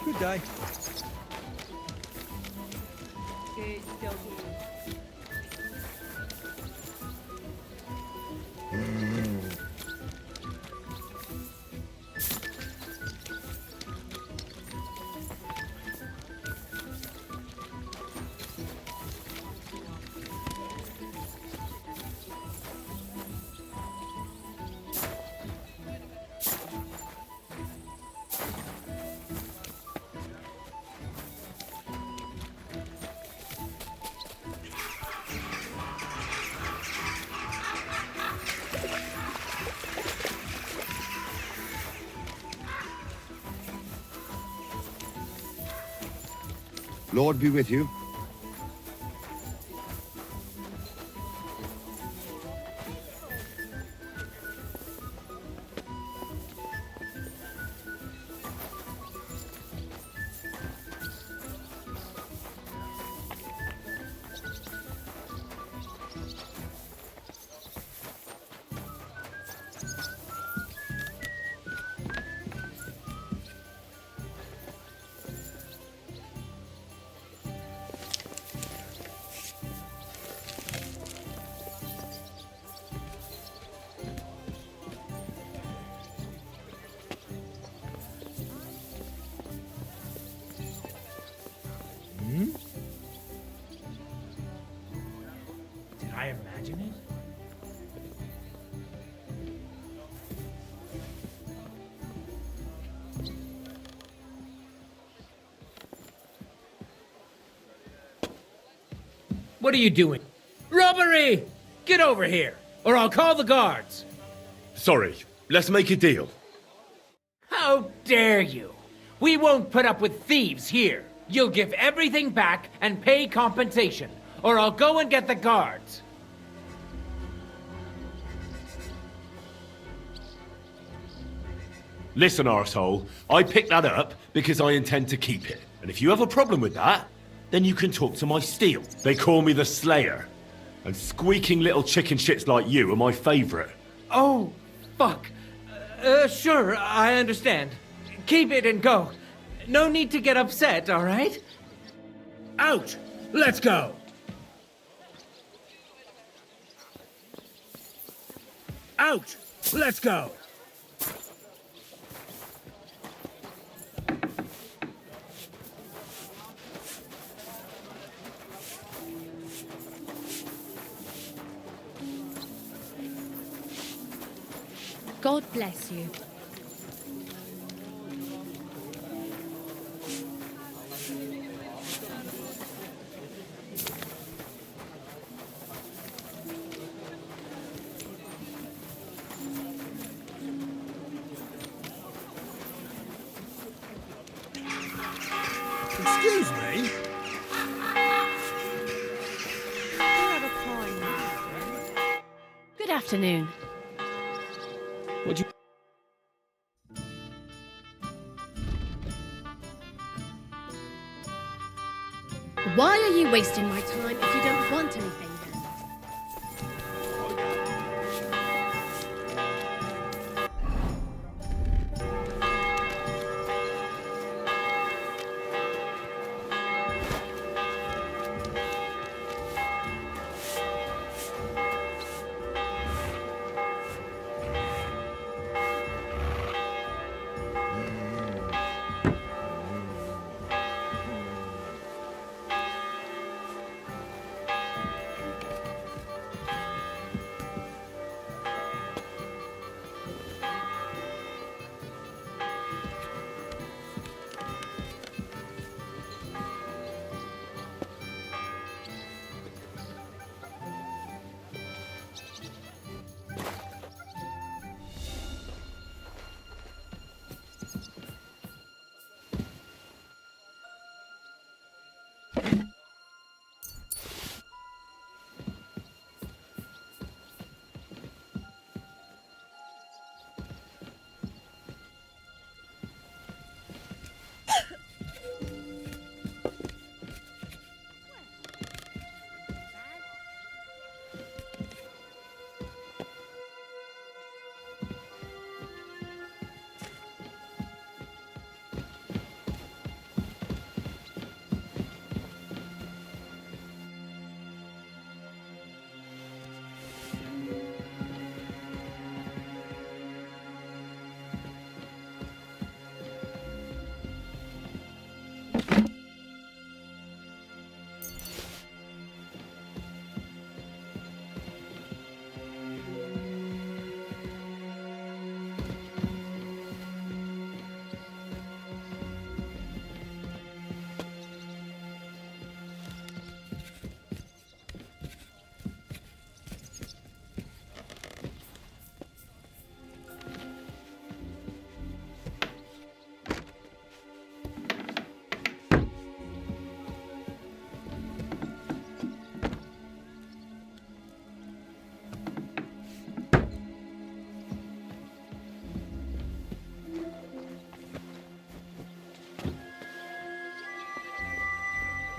Good day. Good doggy. Lord be with you. Did I imagine it? What are you doing? Robbery! Get over here, or I'll call the guards. Sorry, let's make a deal. How dare you? We won't put up with thieves here. You'll give everything back and pay compensation, or I'll go and get the guards. Listen, arsehole, I picked that up because I intend to keep it. And if you have a problem with that, then you can talk to my steel. They call me the Slayer. And squeaking little chicken shits like you are my favorite. Oh, fuck. Sure, I understand. Keep it and go. No need to get upset, all right? Out! Let's go! Out! Let's go! God bless you. Excuse me? Good afternoon. What do you... Why are you wasting my time if you don't want anything then?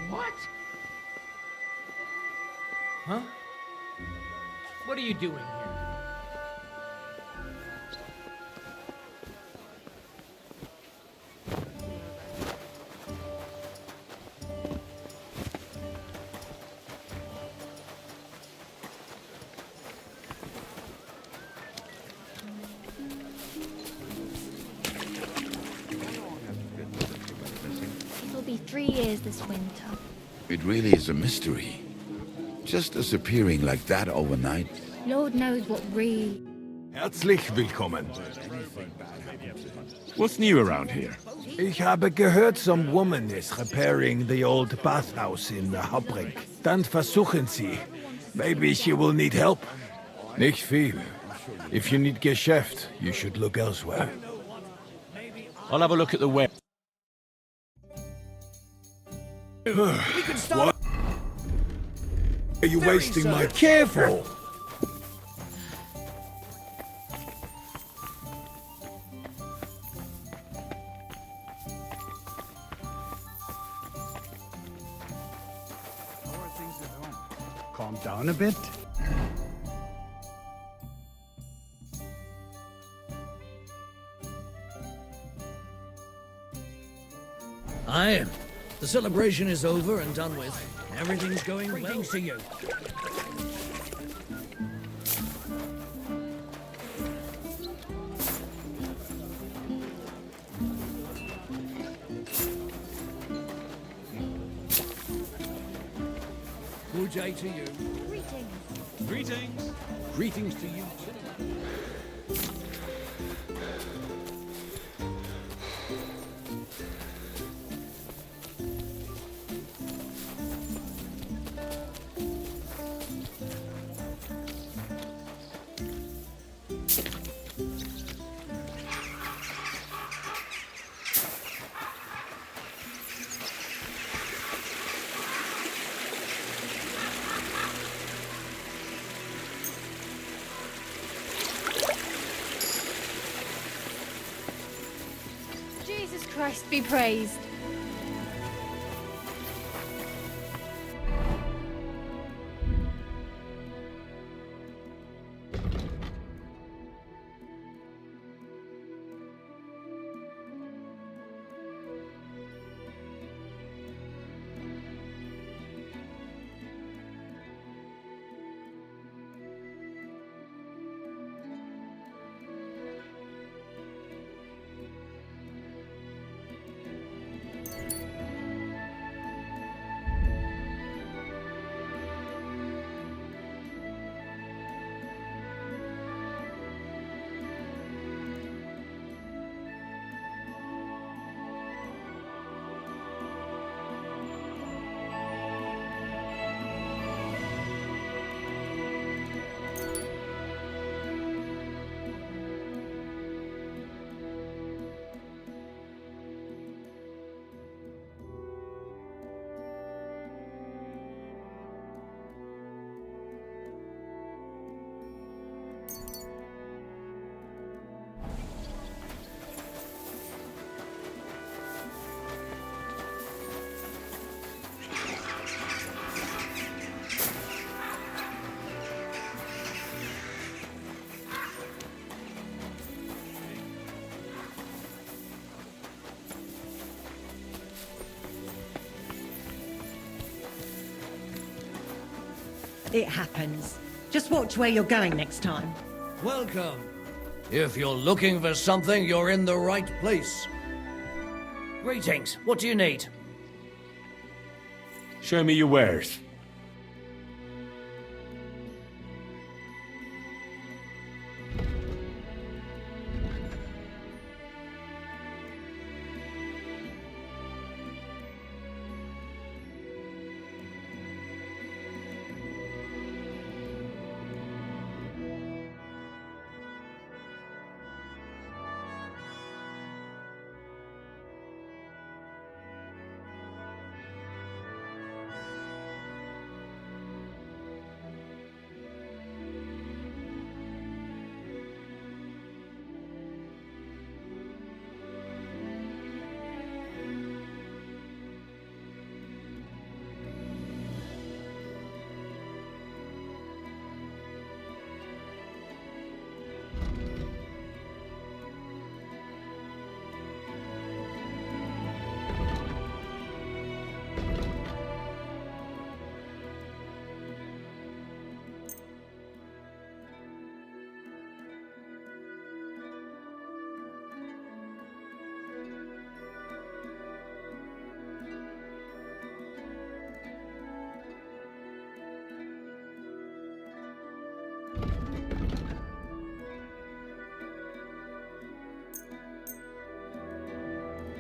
What? Huh? What are you doing here? It'll be 3 years this winter. It really is a mystery. Just disappearing like that overnight. Lord knows what really... Herzlich willkommen. What's new around here? Ich habe gehört, some woman is repairing the old bathhouse in the Hubbrink. Dann versuchen Sie. Maybe she will need help. Nicht viel. If you need Geschäft, you should look elsewhere. I'll have a look at the web. We can start. What are you Very wasting so. my care for? Calm down a bit. Aye. The celebration is over and done with. Everything's going well to you. Good day to you. Greetings. Greetings to you too. Jesus Christ be praised. It happens. Just watch where you're going next time. Welcome. If you're looking for something, you're in the right place. Greetings. What do you need? Show me your wares.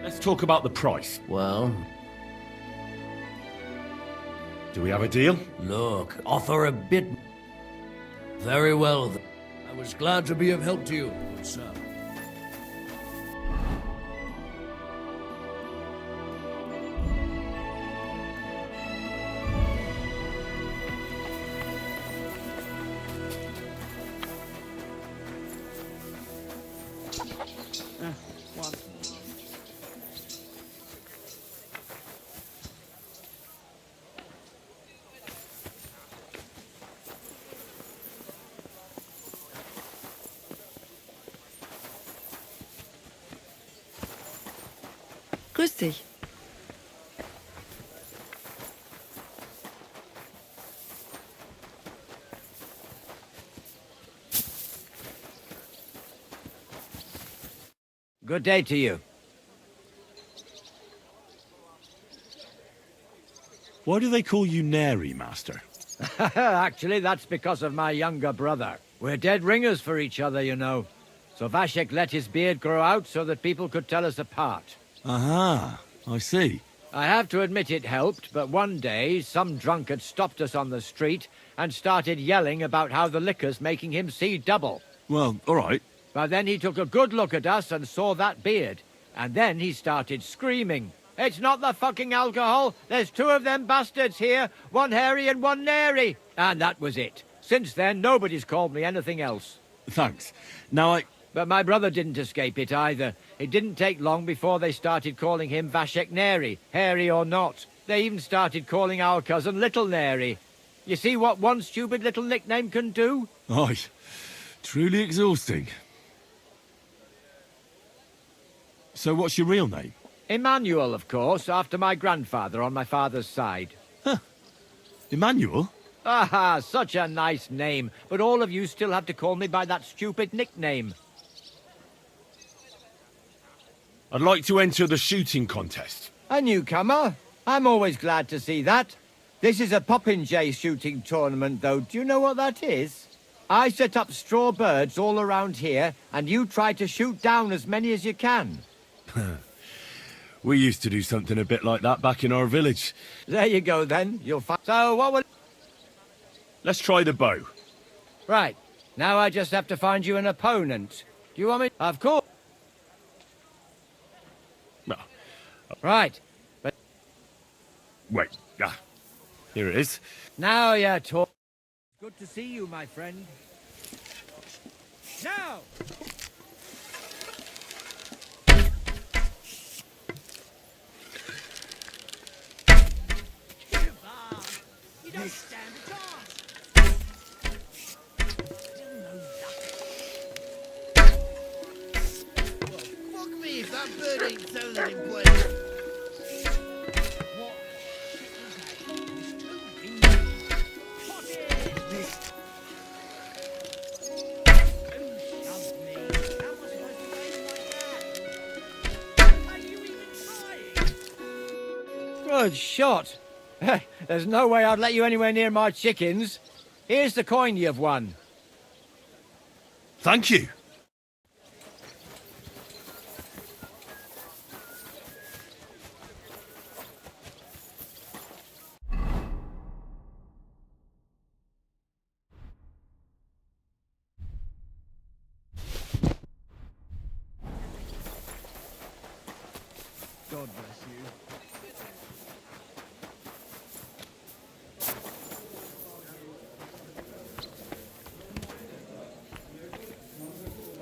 Let's talk about the price. Well? Do we have a deal? Look, offer a bit. Very well. I was glad to be of help to you, good sir. dich. Good day to you. Why do they call you Neri, Master? Actually, that's because of my younger brother. We're dead ringers for each other, you know. So Vashek let his beard grow out so that people could tell us apart. Aha, I see. I have to admit it helped, but one day some drunkard stopped us on the street and started yelling about how the liquor's making him see double. Well, all right. But then he took a good look at us and saw that beard. And then he started screaming. It's not the fucking alcohol. There's two of them bastards here. One hairy and one nary. And that was it. Since then, nobody's called me anything else. Thanks. Now But my brother didn't escape it either. It didn't take long before they started calling him Vashek Neri, hairy or not. They even started calling our cousin Little Neri. You see what one stupid little nickname can do? Aye. Truly exhausting. So what's your real name? Emmanuel, of course, after my grandfather on my father's side. Huh. Emmanuel? Ah, such a nice name. But all of you still have to call me by that stupid nickname. I'd like to enter the shooting contest. A newcomer? I'm always glad to see that. This is a popinjay shooting tournament, though. Do you know what that is? I set up straw birds all around here, and you try to shoot down as many as you can. We used to do something a bit like that back in our village. There you go, then. You'll find... So, what will... Let's try the bow. Right. Now I just have to find you an opponent. Do you want me... Of course. No. Right. But... Wait. Ah. Here it is. Now you're talking. Good to see you, my friend. Now! You don't stand a chance. Still no luck. Well, fuck me if that bird ain't sounding in place. Good shot. There's no way I'd let you anywhere near my chickens. Here's the coin you've won. Thank you. God bless you.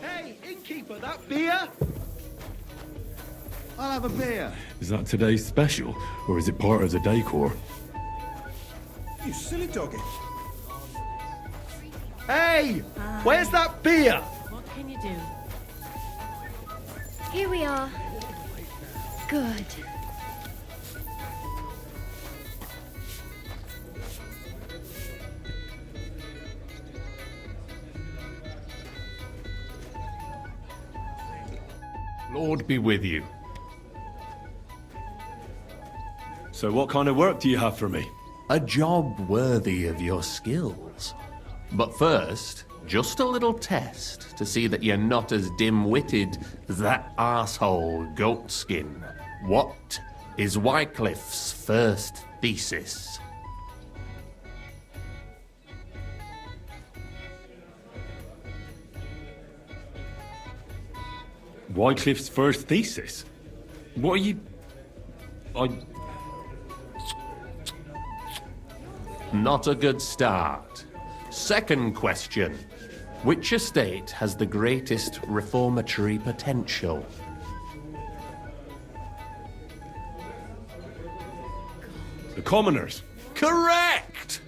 Hey, innkeeper, that beer? I'll have a beer. Is that today's special, or is it part of the decor? You silly doggy. Hey! Where's that beer? What can you do? Here we are. Good. Lord be with you. So what kind of work do you have for me? A job worthy of your skills. But first, just a little test to see that you're not as dim-witted as that arsehole Goatskin. What is Wycliffe's first thesis? Wycliffe's first thesis? What are you... Not a good start. Second question. Which estate has the greatest reformatory potential? The commoners. Correct!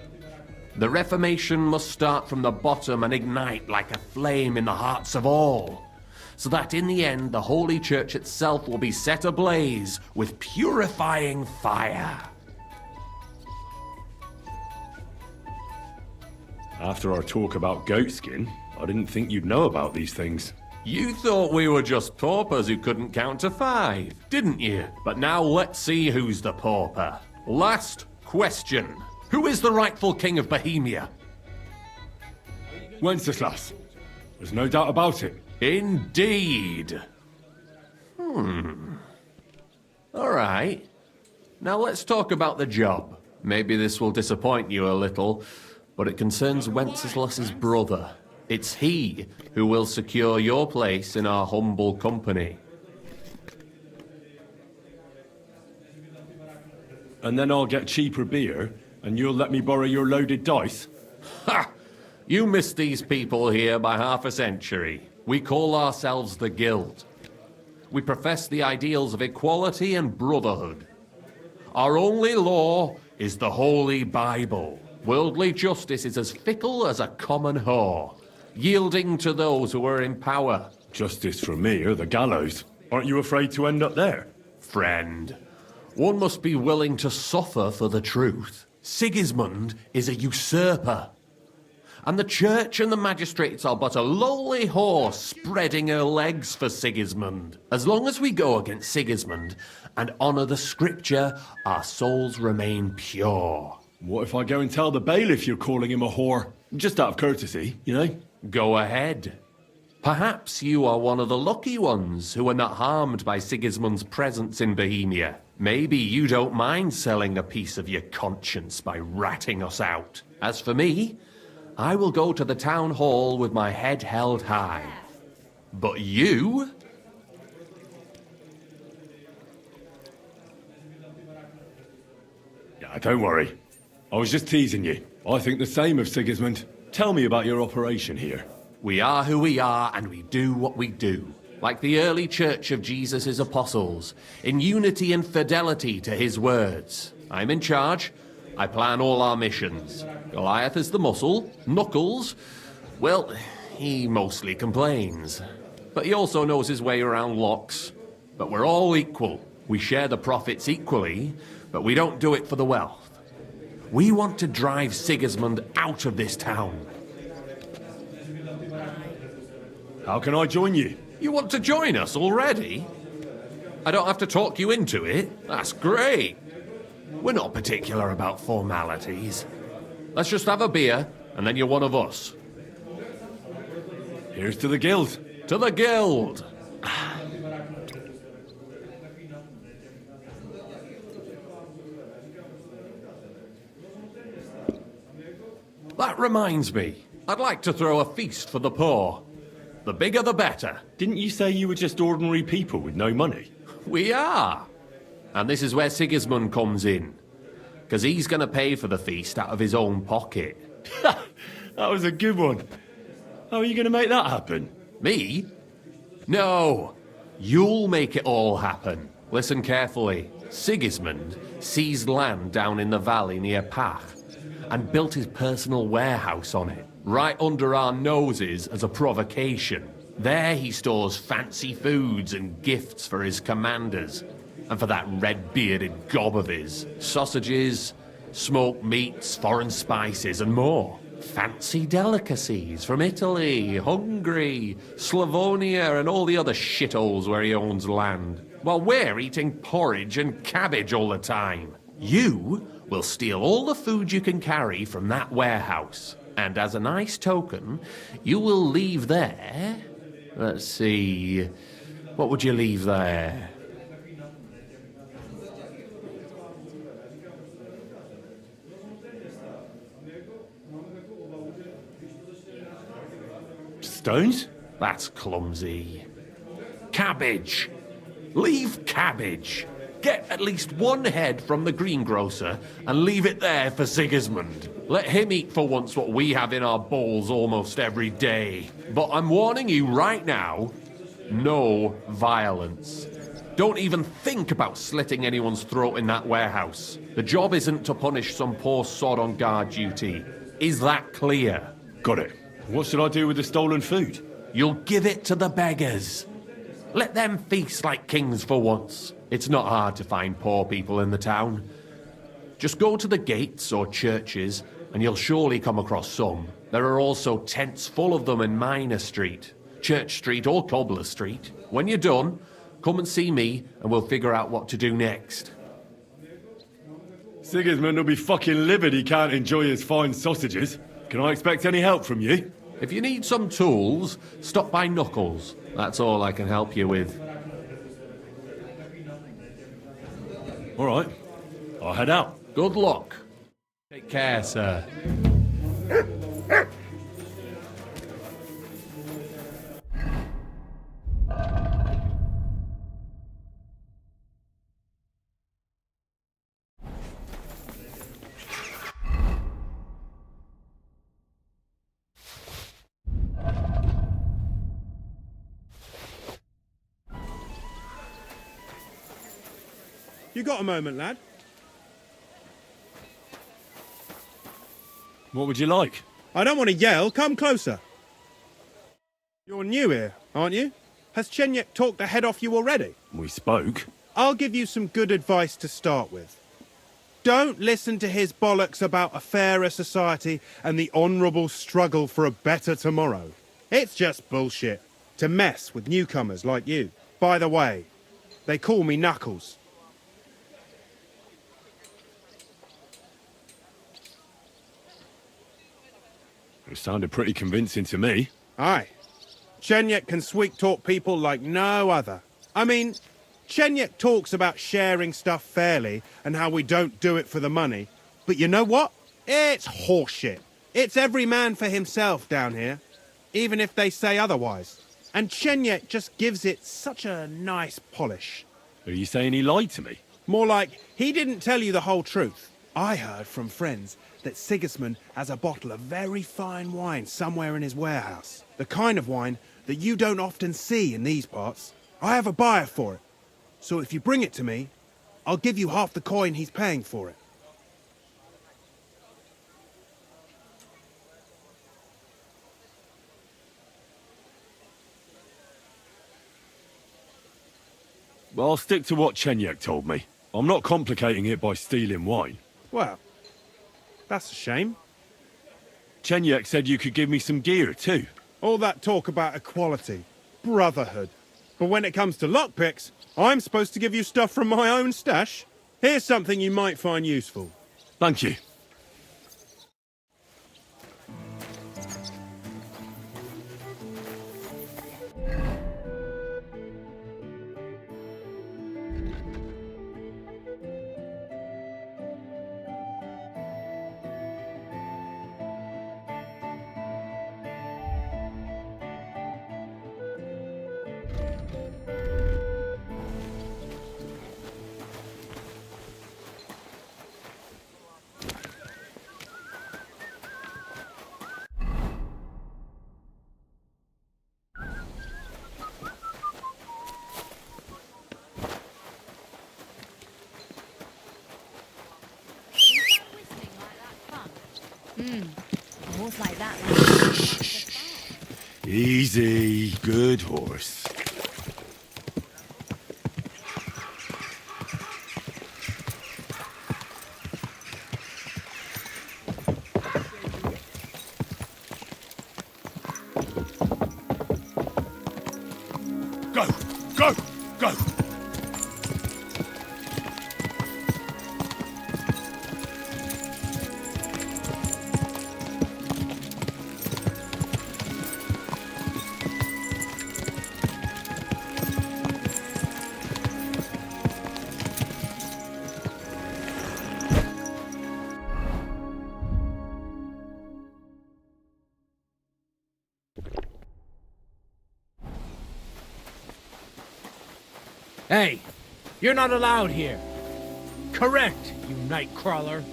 The Reformation must start from the bottom and ignite like a flame in the hearts of all. so that in the end the Holy Church itself will be set ablaze with purifying fire. After our talk about goatskin, I didn't think you'd know about these things. You thought we were just paupers who couldn't count to 5, didn't you? But now let's see who's the pauper. Last question. Who is the rightful king of Bohemia? Wenceslas. There's no doubt about it. Indeed. All right. Now let's talk about the job. Maybe this will disappoint you a little, but it concerns Wenceslas's brother. It's he who will secure your place in our humble company. And then I'll get cheaper beer, and you'll let me borrow your loaded dice? Ha! You missed these people here by half a century. We call ourselves the Guild. We profess the ideals of equality and brotherhood. Our only law is the Holy Bible. Worldly justice is as fickle as a common whore, yielding to those who are in power. Justice for me or the gallows. Aren't you afraid to end up there? Friend, one must be willing to suffer for the truth. Sigismund is a usurper. And the church and the magistrates are but a lowly horse spreading her legs for Sigismund. As long as we go against Sigismund and honour the scripture, our souls remain pure. What if I go and tell the bailiff you're calling him a whore? Just out of courtesy, you know? Go ahead. Perhaps you are one of the lucky ones who are not harmed by Sigismund's presence in Bohemia. Maybe you don't mind selling a piece of your conscience by ratting us out. As for me, I will go to the town hall with my head held high. But you? Yeah, don't worry. I was just teasing you. I think the same of Sigismund. Tell me about your operation here. We are who we are, and we do what we do. Like the early church of Jesus' apostles, in unity and fidelity to his words. I'm in charge. I plan all our missions. Goliath is the muscle. Knuckles, well, he mostly complains. But he also knows his way around locks. But we're all equal. We share the profits equally, but we don't do it for the wealth. We want to drive Sigismund out of this town. How can I join you? You want to join us already? I don't have to talk you into it. That's great. We're not particular about formalities. Let's just have a beer, and then you're one of us. Here's to the Guild. To the Guild! That reminds me. I'd like to throw a feast for the poor. The bigger the better. Didn't you say you were just ordinary people with no money? We are. And this is where Sigismund comes in. Because he's going to pay for the feast out of his own pocket. That was a good one. How are you going to make that happen? Me? No. You'll make it all happen. Listen carefully. Sigismund seized land down in the valley near Pach and built his personal warehouse on it, right under our noses as a provocation. There he stores fancy foods and gifts for his commanders, and for that red-bearded gob of his, sausages, smoked meats, foreign spices, and more. Fancy delicacies from Italy, Hungary, Slavonia, and all the other shitholes where he owns land, while we're eating porridge and cabbage all the time. You will steal all the food you can carry from that warehouse, and as a nice token, you will leave there... Let's see... What would you leave there? Stones? That's clumsy. Cabbage! Leave cabbage! Get at least one head from the greengrocer and leave it there for Sigismund. Let him eat for once what we have in our bowls almost every day. But I'm warning you right now, no violence. Don't even think about slitting anyone's throat in that warehouse. The job isn't to punish some poor sod on guard duty. Is that clear? Got it. What should I do with the stolen food? You'll give it to the beggars. Let them feast like kings for once. It's not hard to find poor people in the town. Just go to the gates or churches, and you'll surely come across some. There are also tents full of them in Minor Street, Church Street or Cobbler Street. When you're done, come and see me, and we'll figure out what to do next. Sigismund will be fucking livid he can't enjoy his fine sausages. Can I expect any help from you? If you need some tools, stop by Knuckles. That's all I can help you with. All right. I'll head out. Good luck. Take care, sir. You got a moment, lad? What would you like? I don't want to yell. Come closer. You're new here, aren't you? Has Chenyek talked the head off you already? We spoke. I'll give you some good advice to start with. Don't listen to his bollocks about a fairer society and the honourable struggle for a better tomorrow. It's just bullshit to mess with newcomers like you. By the way, they call me Knuckles. It sounded pretty convincing to me. Aye. Chenyek can sweet-talk people like no other. I mean, Chenyek talks about sharing stuff fairly and how we don't do it for the money. But you know what? It's horseshit. It's every man for himself down here, even if they say otherwise. And Chenyek just gives it such a nice polish. Are you saying he lied to me? More like, he didn't tell you the whole truth. I heard from friends that Sigismund has a bottle of very fine wine somewhere in his warehouse. The kind of wine that you don't often see in these parts. I have a buyer for it. So if you bring it to me, I'll give you half the coin he's paying for it. Well, I'll stick to what Chenyek told me. I'm not complicating it by stealing wine. Well, that's a shame. Chenyek said you could give me some gear, too. All that talk about equality, brotherhood. But when it comes to lockpicks, I'm supposed to give you stuff from my own stash. Here's something you might find useful. Thank you. Horse like that. Easy, good horse. Go, go, go! Hey, you're not allowed here. Correct, you nightcrawler.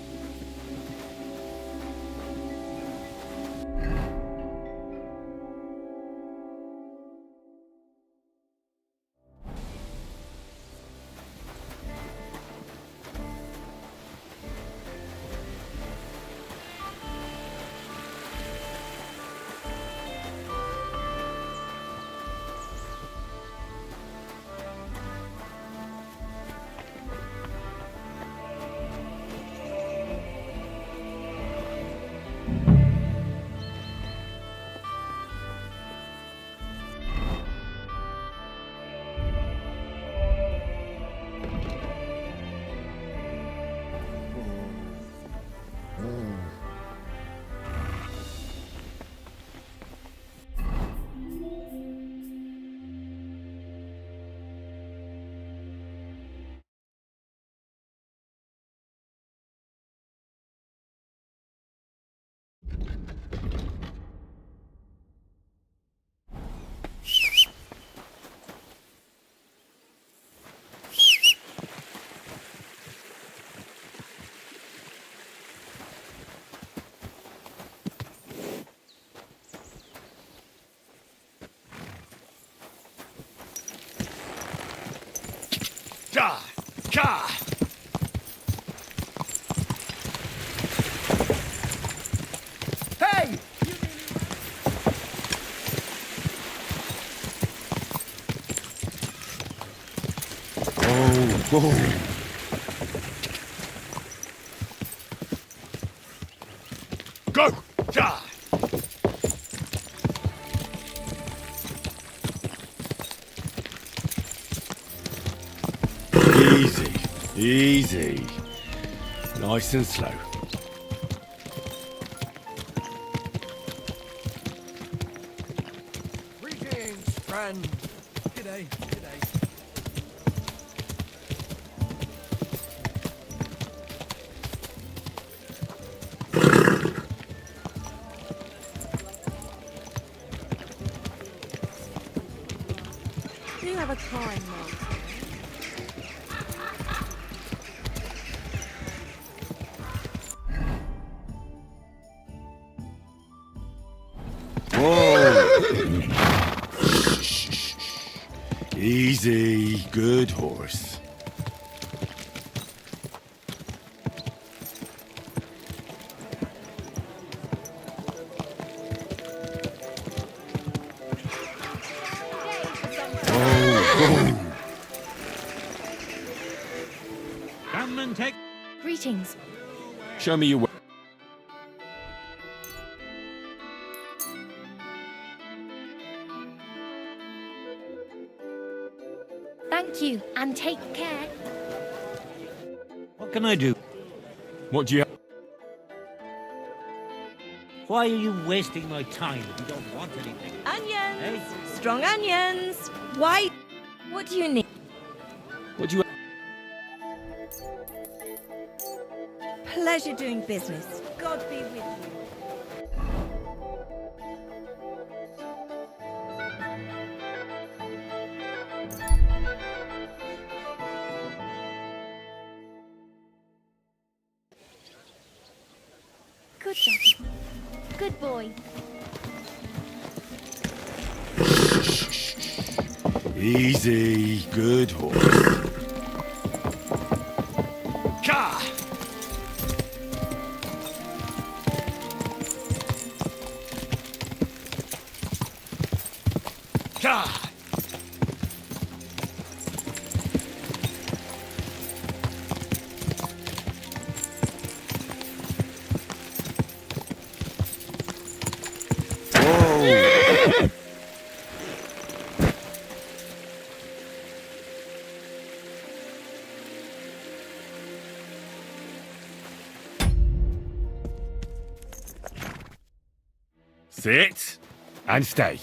Hey! Go! Ja! Easy, easy. Nice and slow. Greetings, friend. G'day, g'day. Do you have a time, Mom? Easy, good horse. Come and take... Greetings. Show me your way. Thank you, and take care. What can I do? What do you have? Why are you wasting my time if you don't want anything? Onions! Hey? Strong onions! White! What do you need? What do you Pleasure doing business. God be with you. Good doggy. Good boy. Easy, good horse. Sit and stay.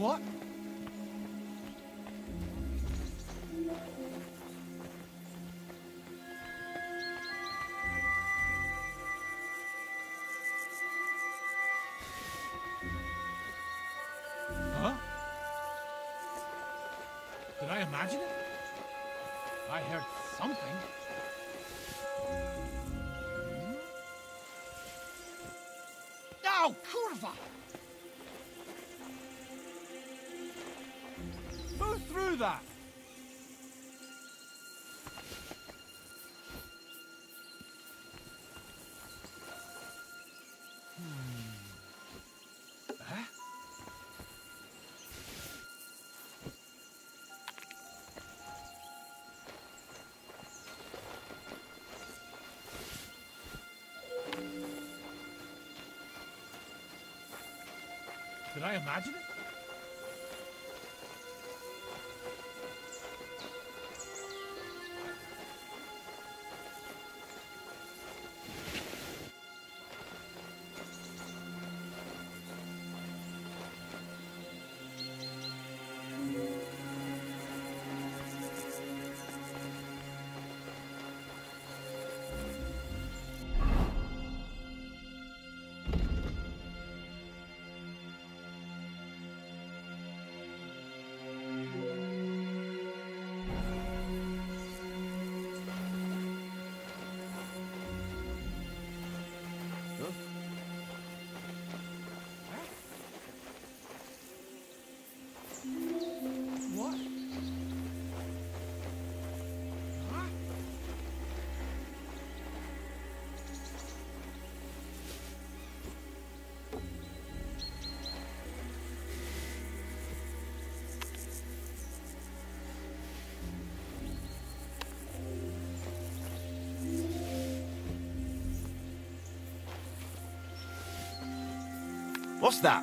What? Huh? Did I imagine it? I heard something. Oh, kurva! Who threw that? Huh? Did I imagine it? What? Huh? What's that?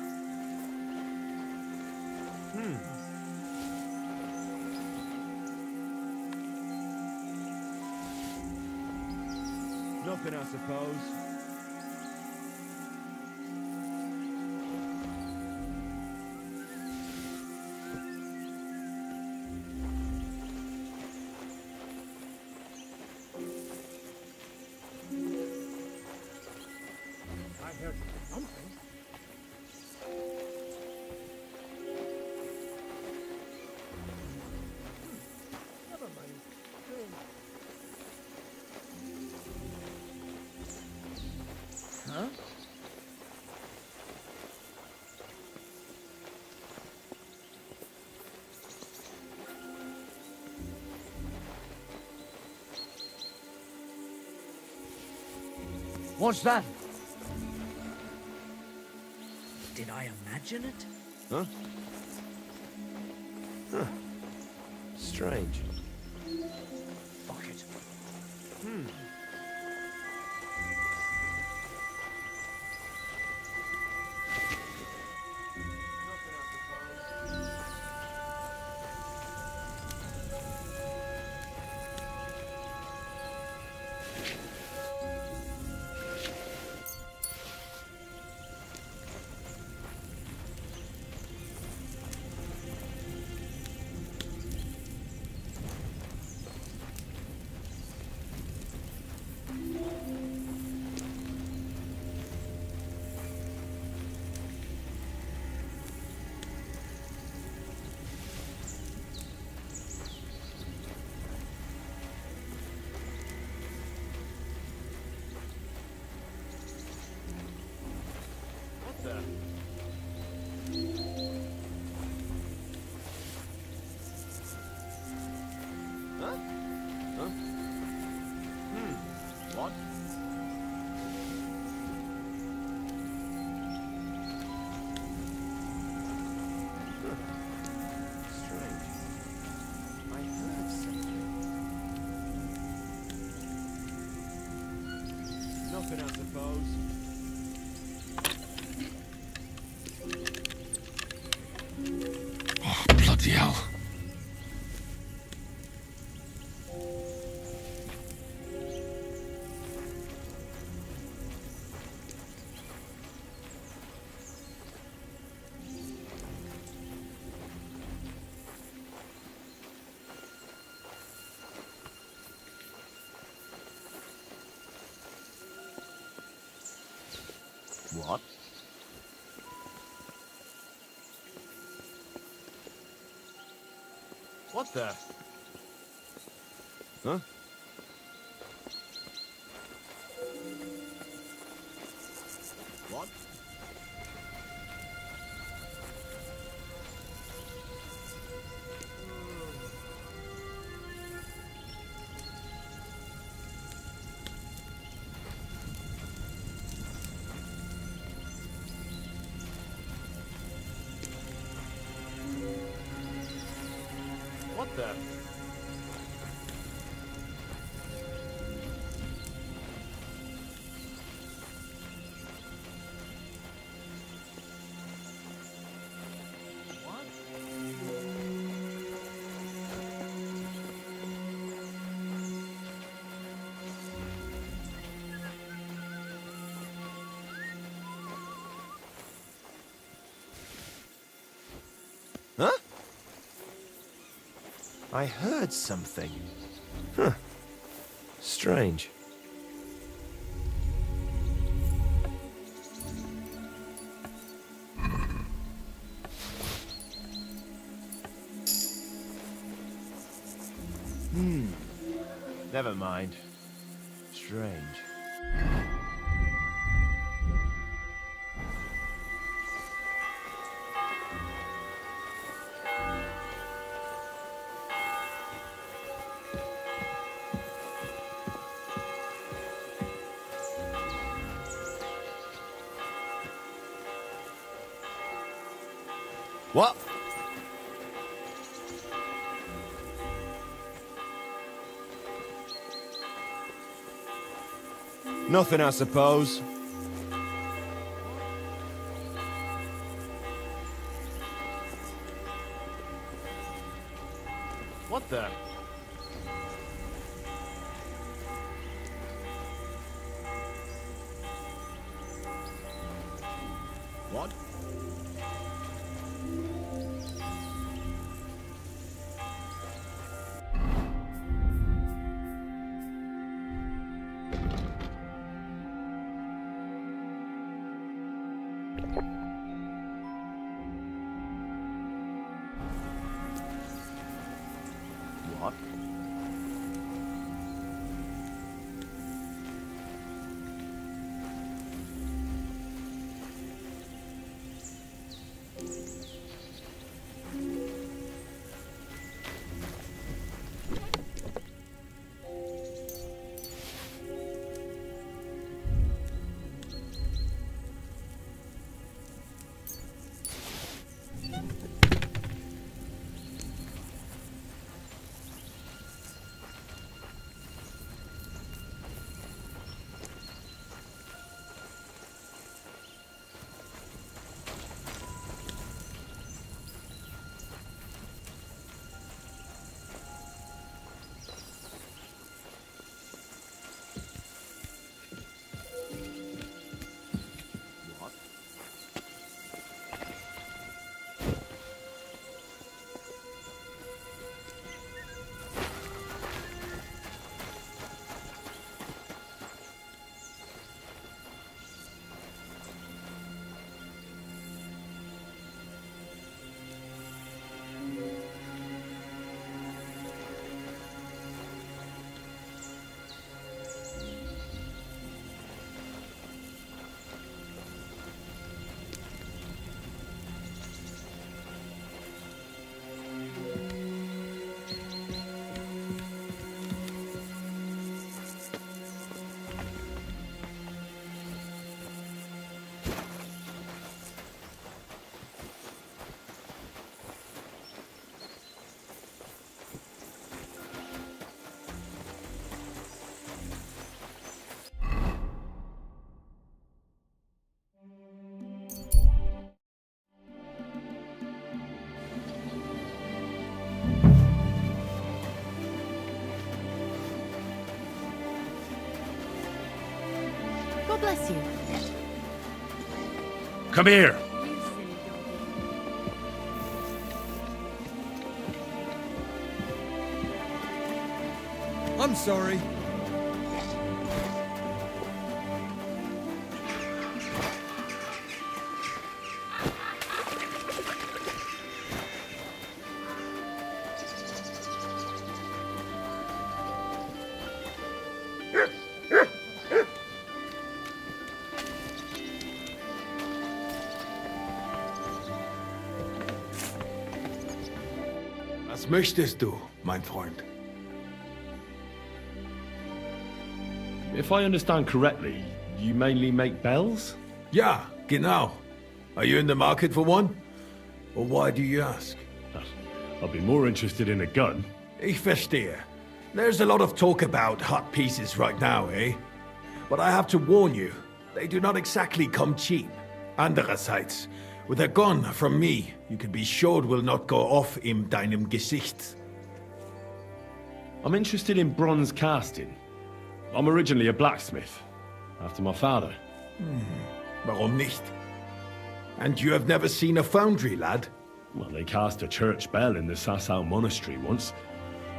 Nothing, I suppose. I heard something. Never mind. Huh? What's that? Did I imagine it? Huh? Huh. Strange. Fuck it. What the? Huh? Huh? What? Strange. I heard something. Nothing, I suppose. Oh, bloody hell. What? What the? Huh? What? What the? Huh? I heard something. Huh. Strange. Never mind. Strange. What? Nothing, I suppose. What the? What? What? God bless you. Come here. I'm sorry. Was möchtest du, mein Freund? If I understand correctly, you mainly make bells? Ja, genau. Are you in the market for one? Or why do you ask? I'd be more interested in a gun. Ich verstehe. There's a lot of talk about hot pieces right now, eh? But I have to warn you, they do not exactly come cheap. Andererseits, with a gun from me, you can be sure it will not go off in deinem Gesicht. I'm interested in bronze casting. I'm originally a blacksmith, after my father. Warum nicht? And you have never seen a foundry, lad? Well, they cast a church bell in the Sassau monastery once.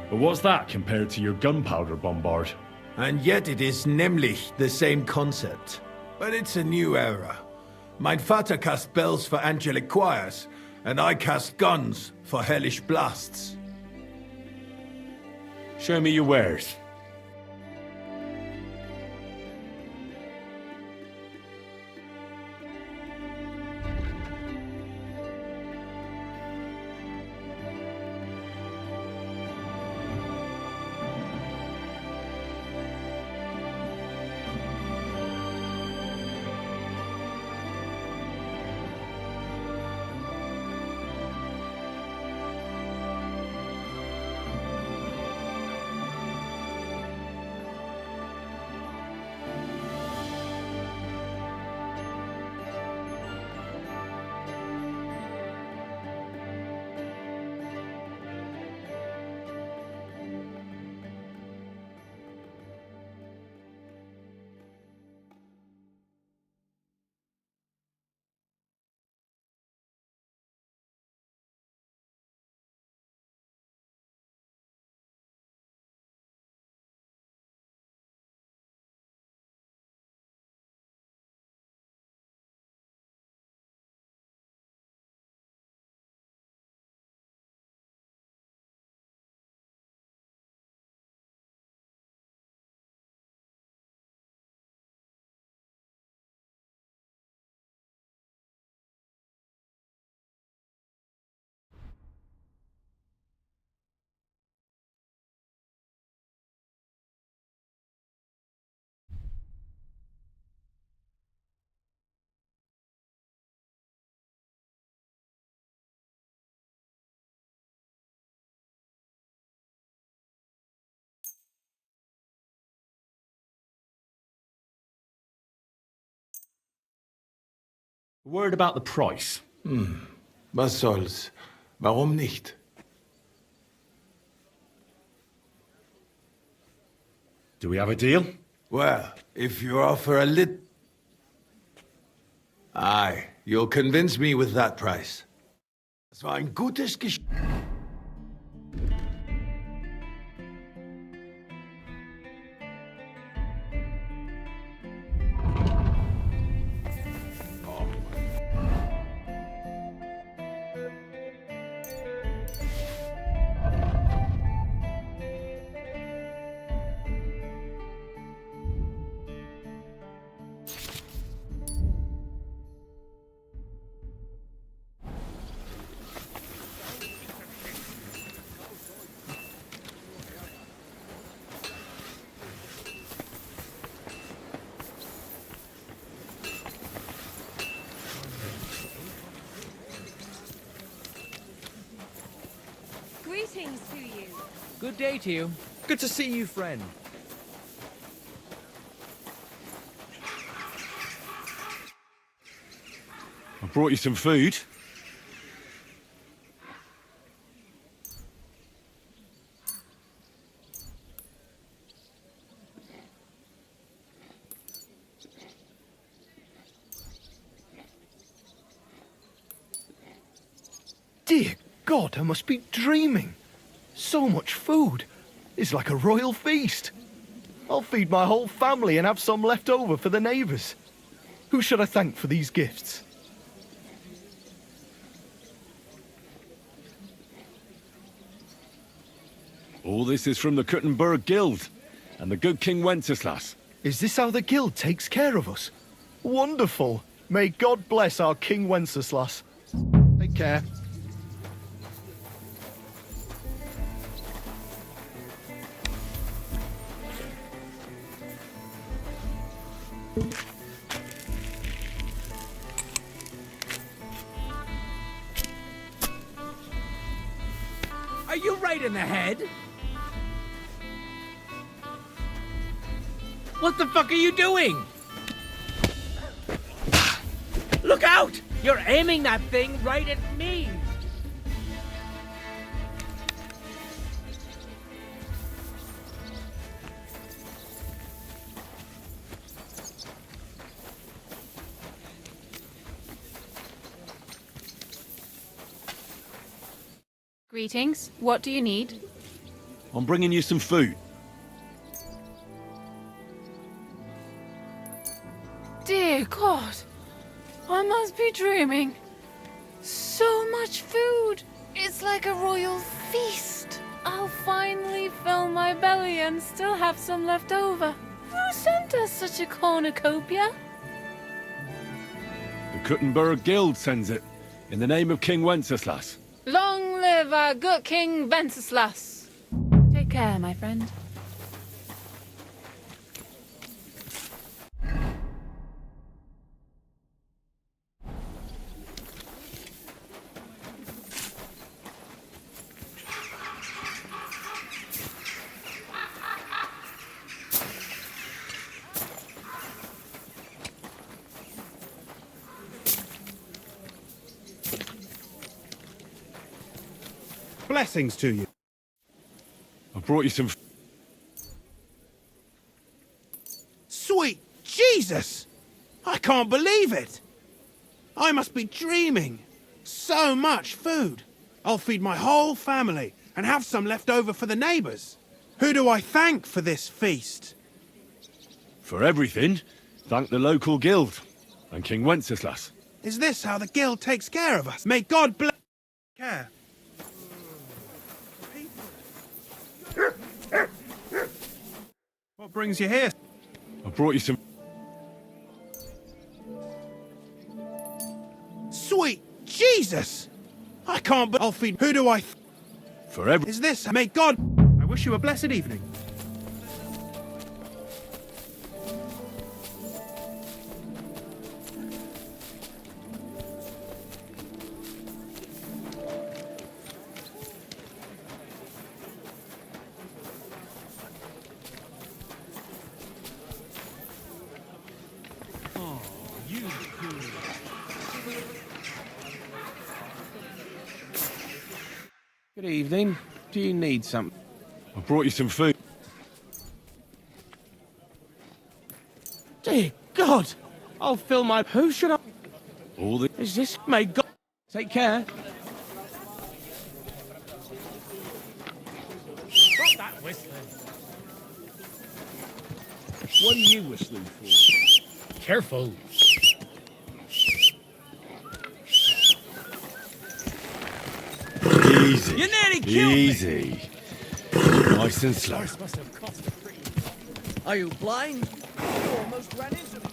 But what's that compared to your gunpowder bombard? And yet it is nämlich the same concept. But it's a new era. Mein Vater cast bells for angelic choirs, and I cast guns for hellish blasts. Show me your wares. Word about the price. Was soll's? Warum nicht? Do we have a deal? Well, if you offer a lit... Aye, you'll convince me with that price. Das war ein gutes Gespräch. Greetings to you. Good day to you. Good to see you, friend. I brought you some food. Dear God, I must be dreaming. So much food. It's like a royal feast. I'll feed my whole family and have some left over for the neighbours. Who should I thank for these gifts? All this is from the Kuttenberg Guild and the good King Wenceslas. Is this how the guild takes care of us? Wonderful. May God bless our King Wenceslas. Take care. Are you right in the head? What the fuck are you doing? Look out! You're aiming that thing right at me! Greetings. What do you need? I'm bringing you some food. Dear God, I must be dreaming. So much food. It's like a royal feast. I'll finally fill my belly and still have some left over. Who sent us such a cornucopia? The Kuttenberg Guild sends it, in the name of King Wenceslas. Long live our good King Wenceslas. Take care, my friend. Blessings to you. I brought you some... Sweet Jesus! I can't believe it! I must be dreaming. So much food. I'll feed my whole family and have some left over for the neighbors. Who do I thank for this feast? For everything, thank the local guild and King Wenceslas. Is this how the guild takes care of us? May God bless care. What brings you here? I brought you some... Sweet Jesus! I can't but I'll feed... Who do I... For every... Is this... May God... I wish you a blessed evening. Good evening. Do you need something? I brought you some food. Dear God! I'll fill my... Who should I... All the... Is this... May God... Take care. Stop that whistling. What are you whistling for? Careful. Easy. You nearly killed Easy. Nice and slow. Are you blind? You almost ran into me.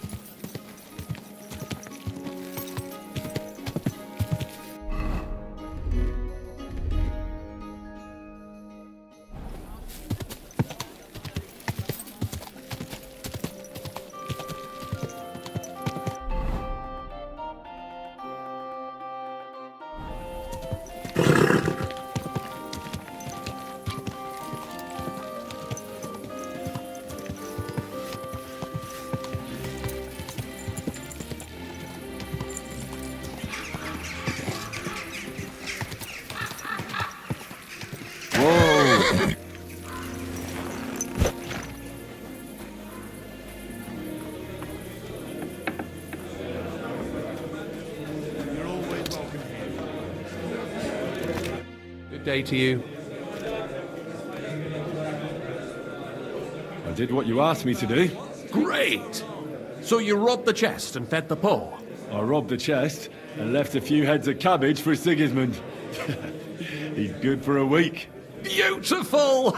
Good day to you. I did what you asked me to do. Great! So you robbed the chest and fed the poor? I robbed the chest and left a few heads of cabbage for Sigismund. He's good for a week. Beautiful!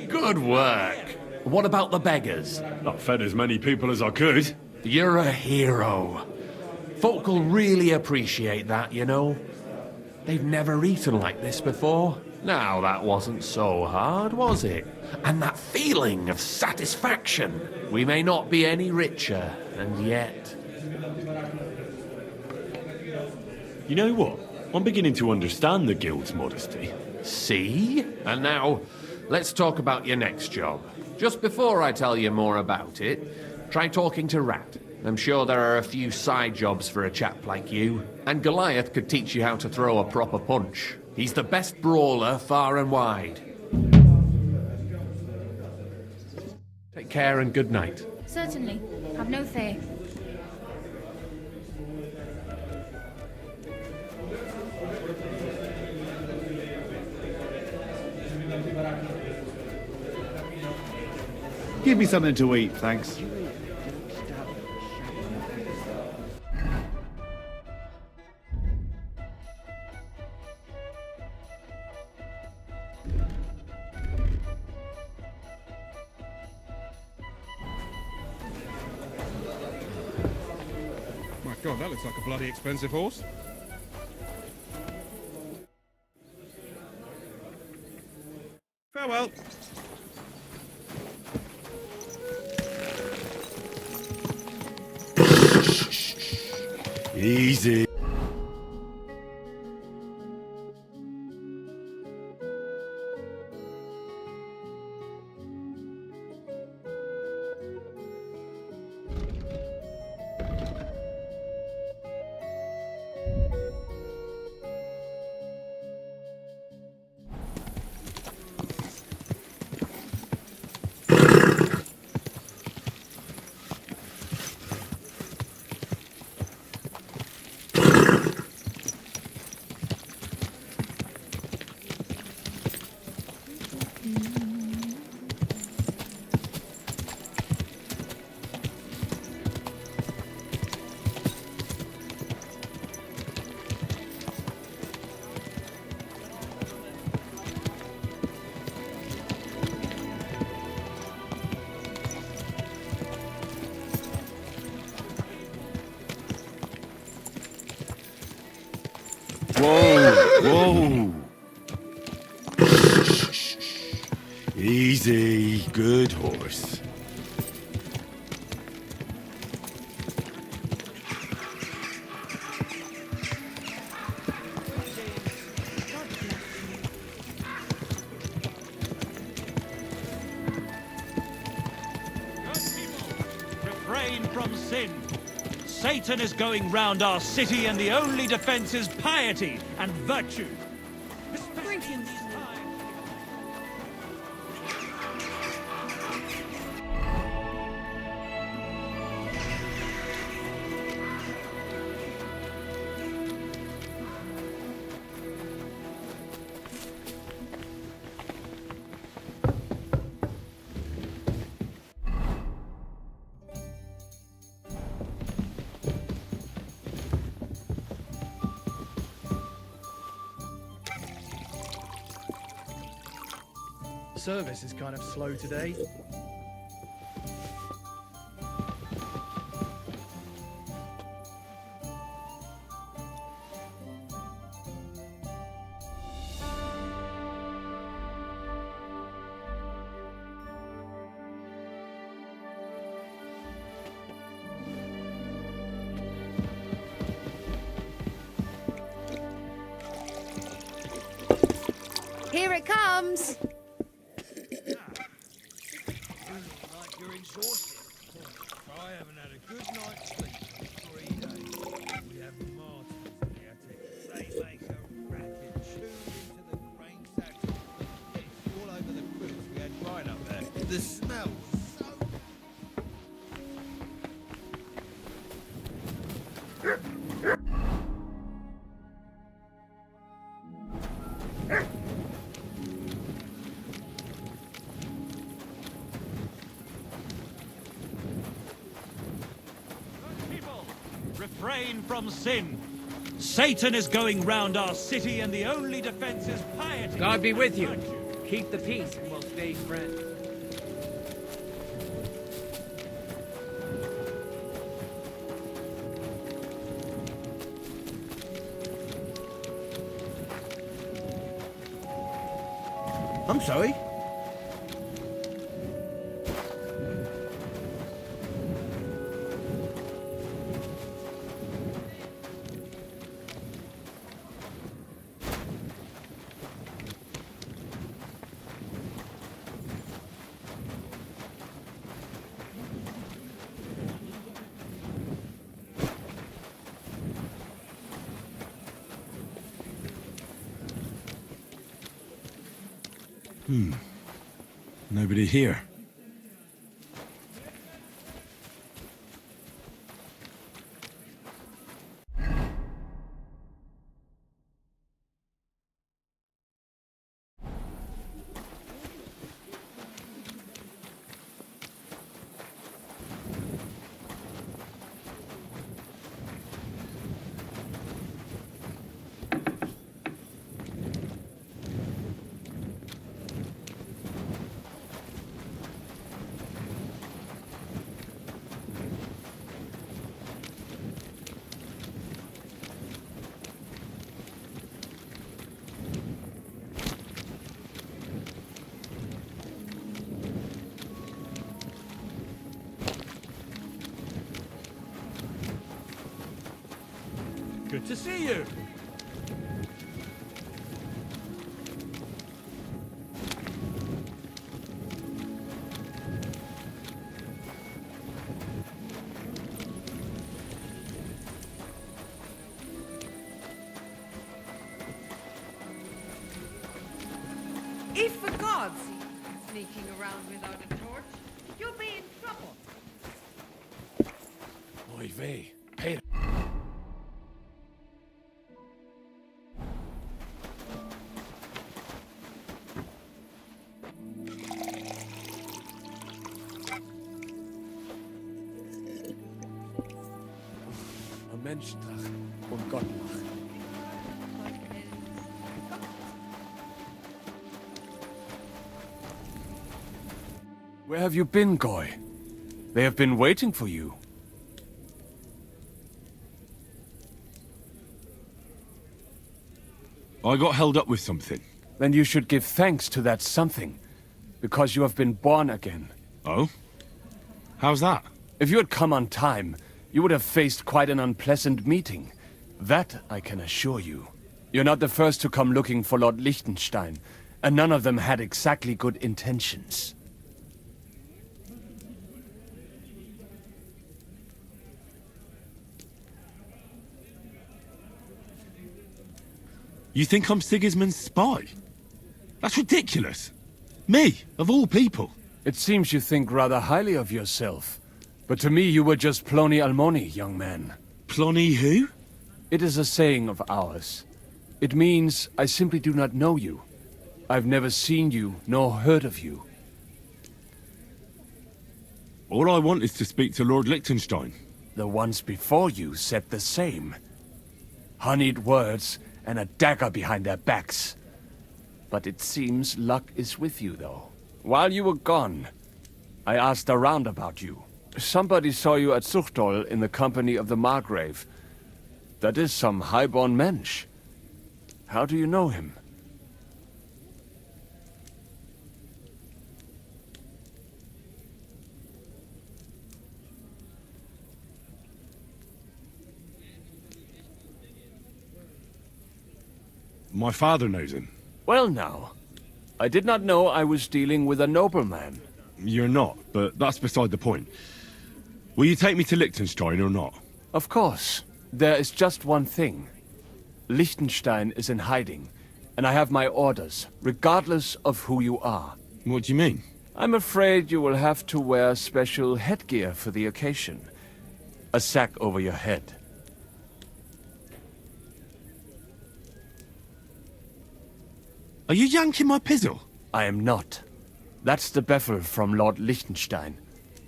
Good work. What about the beggars? I fed as many people as I could. You're a hero. Folk will really appreciate that, you know. They've never eaten like this before. Now that wasn't so hard, was it? And that feeling of satisfaction. We may not be any richer, and yet... You know what? I'm beginning to understand the guild's modesty. See? And now, let's talk about your next job. Just before I tell you more about it, try talking to Rat. I'm sure there are a few side jobs for a chap like you. And Goliath could teach you how to throw a proper punch. He's the best brawler far and wide. Take care and good night. Certainly. Have no fear. Give me something to eat, thanks. My God, that looks like a bloody expensive horse. Farewell. Easy. Whoa! Easy, good horse. Refrain from sin. Satan is going round our city, and the only defense is piety and virtue. Service is kind of slow today. Here it comes! You're exhausted. I haven't had a good night's sleep for 3 days. We have martyrs in the attic. They make a racket, tune into the grain sacks, all over the quilts we had right up there. The smell was so... Refrain from sin. Satan is going round our city, and the only defense is piety. God be with you. Keep the peace, and we'll stay friends. I'm sorry. Nobody here. Good to see you. If for God's sake you're sneaking around without a torch, you'll be in trouble. Oy vey. Pay. Ein Menschentag und Gott mach. Where have you been, Goy? They have been waiting for you. I got held up with something. Then you should give thanks to that something, because you have been born again. Oh? How's that? If you had come on time, you would have faced quite an unpleasant meeting. That I can assure you. You're not the first to come looking for Lord Liechtenstein, and none of them had exactly good intentions. You think I'm Sigismund's spy? That's ridiculous. Me, of all people. It seems you think rather highly of yourself. But to me you were just Plony Almoni, young man. Plony who? It is a saying of ours. It means I simply do not know you. I've never seen you, nor heard of you. All I want is to speak to Lord Liechtenstein. The ones before you said the same. Honeyed words and a dagger behind their backs. But it seems luck is with you, though. While you were gone, I asked around about you. Somebody saw you at Zuchtol in the company of the Margrave. That is some highborn mensch. How do you know him? My father knows him. Well now, I did not know I was dealing with a nobleman. You're not, but that's beside the point. Will you take me to Liechtenstein or not? Of course. There is just one thing. Liechtenstein is in hiding, and I have my orders, regardless of who you are. What do you mean? I'm afraid you will have to wear special headgear for the occasion. A sack over your head. Are you yanking my pizzle? I am not. That's the bevel from Lord Liechtenstein.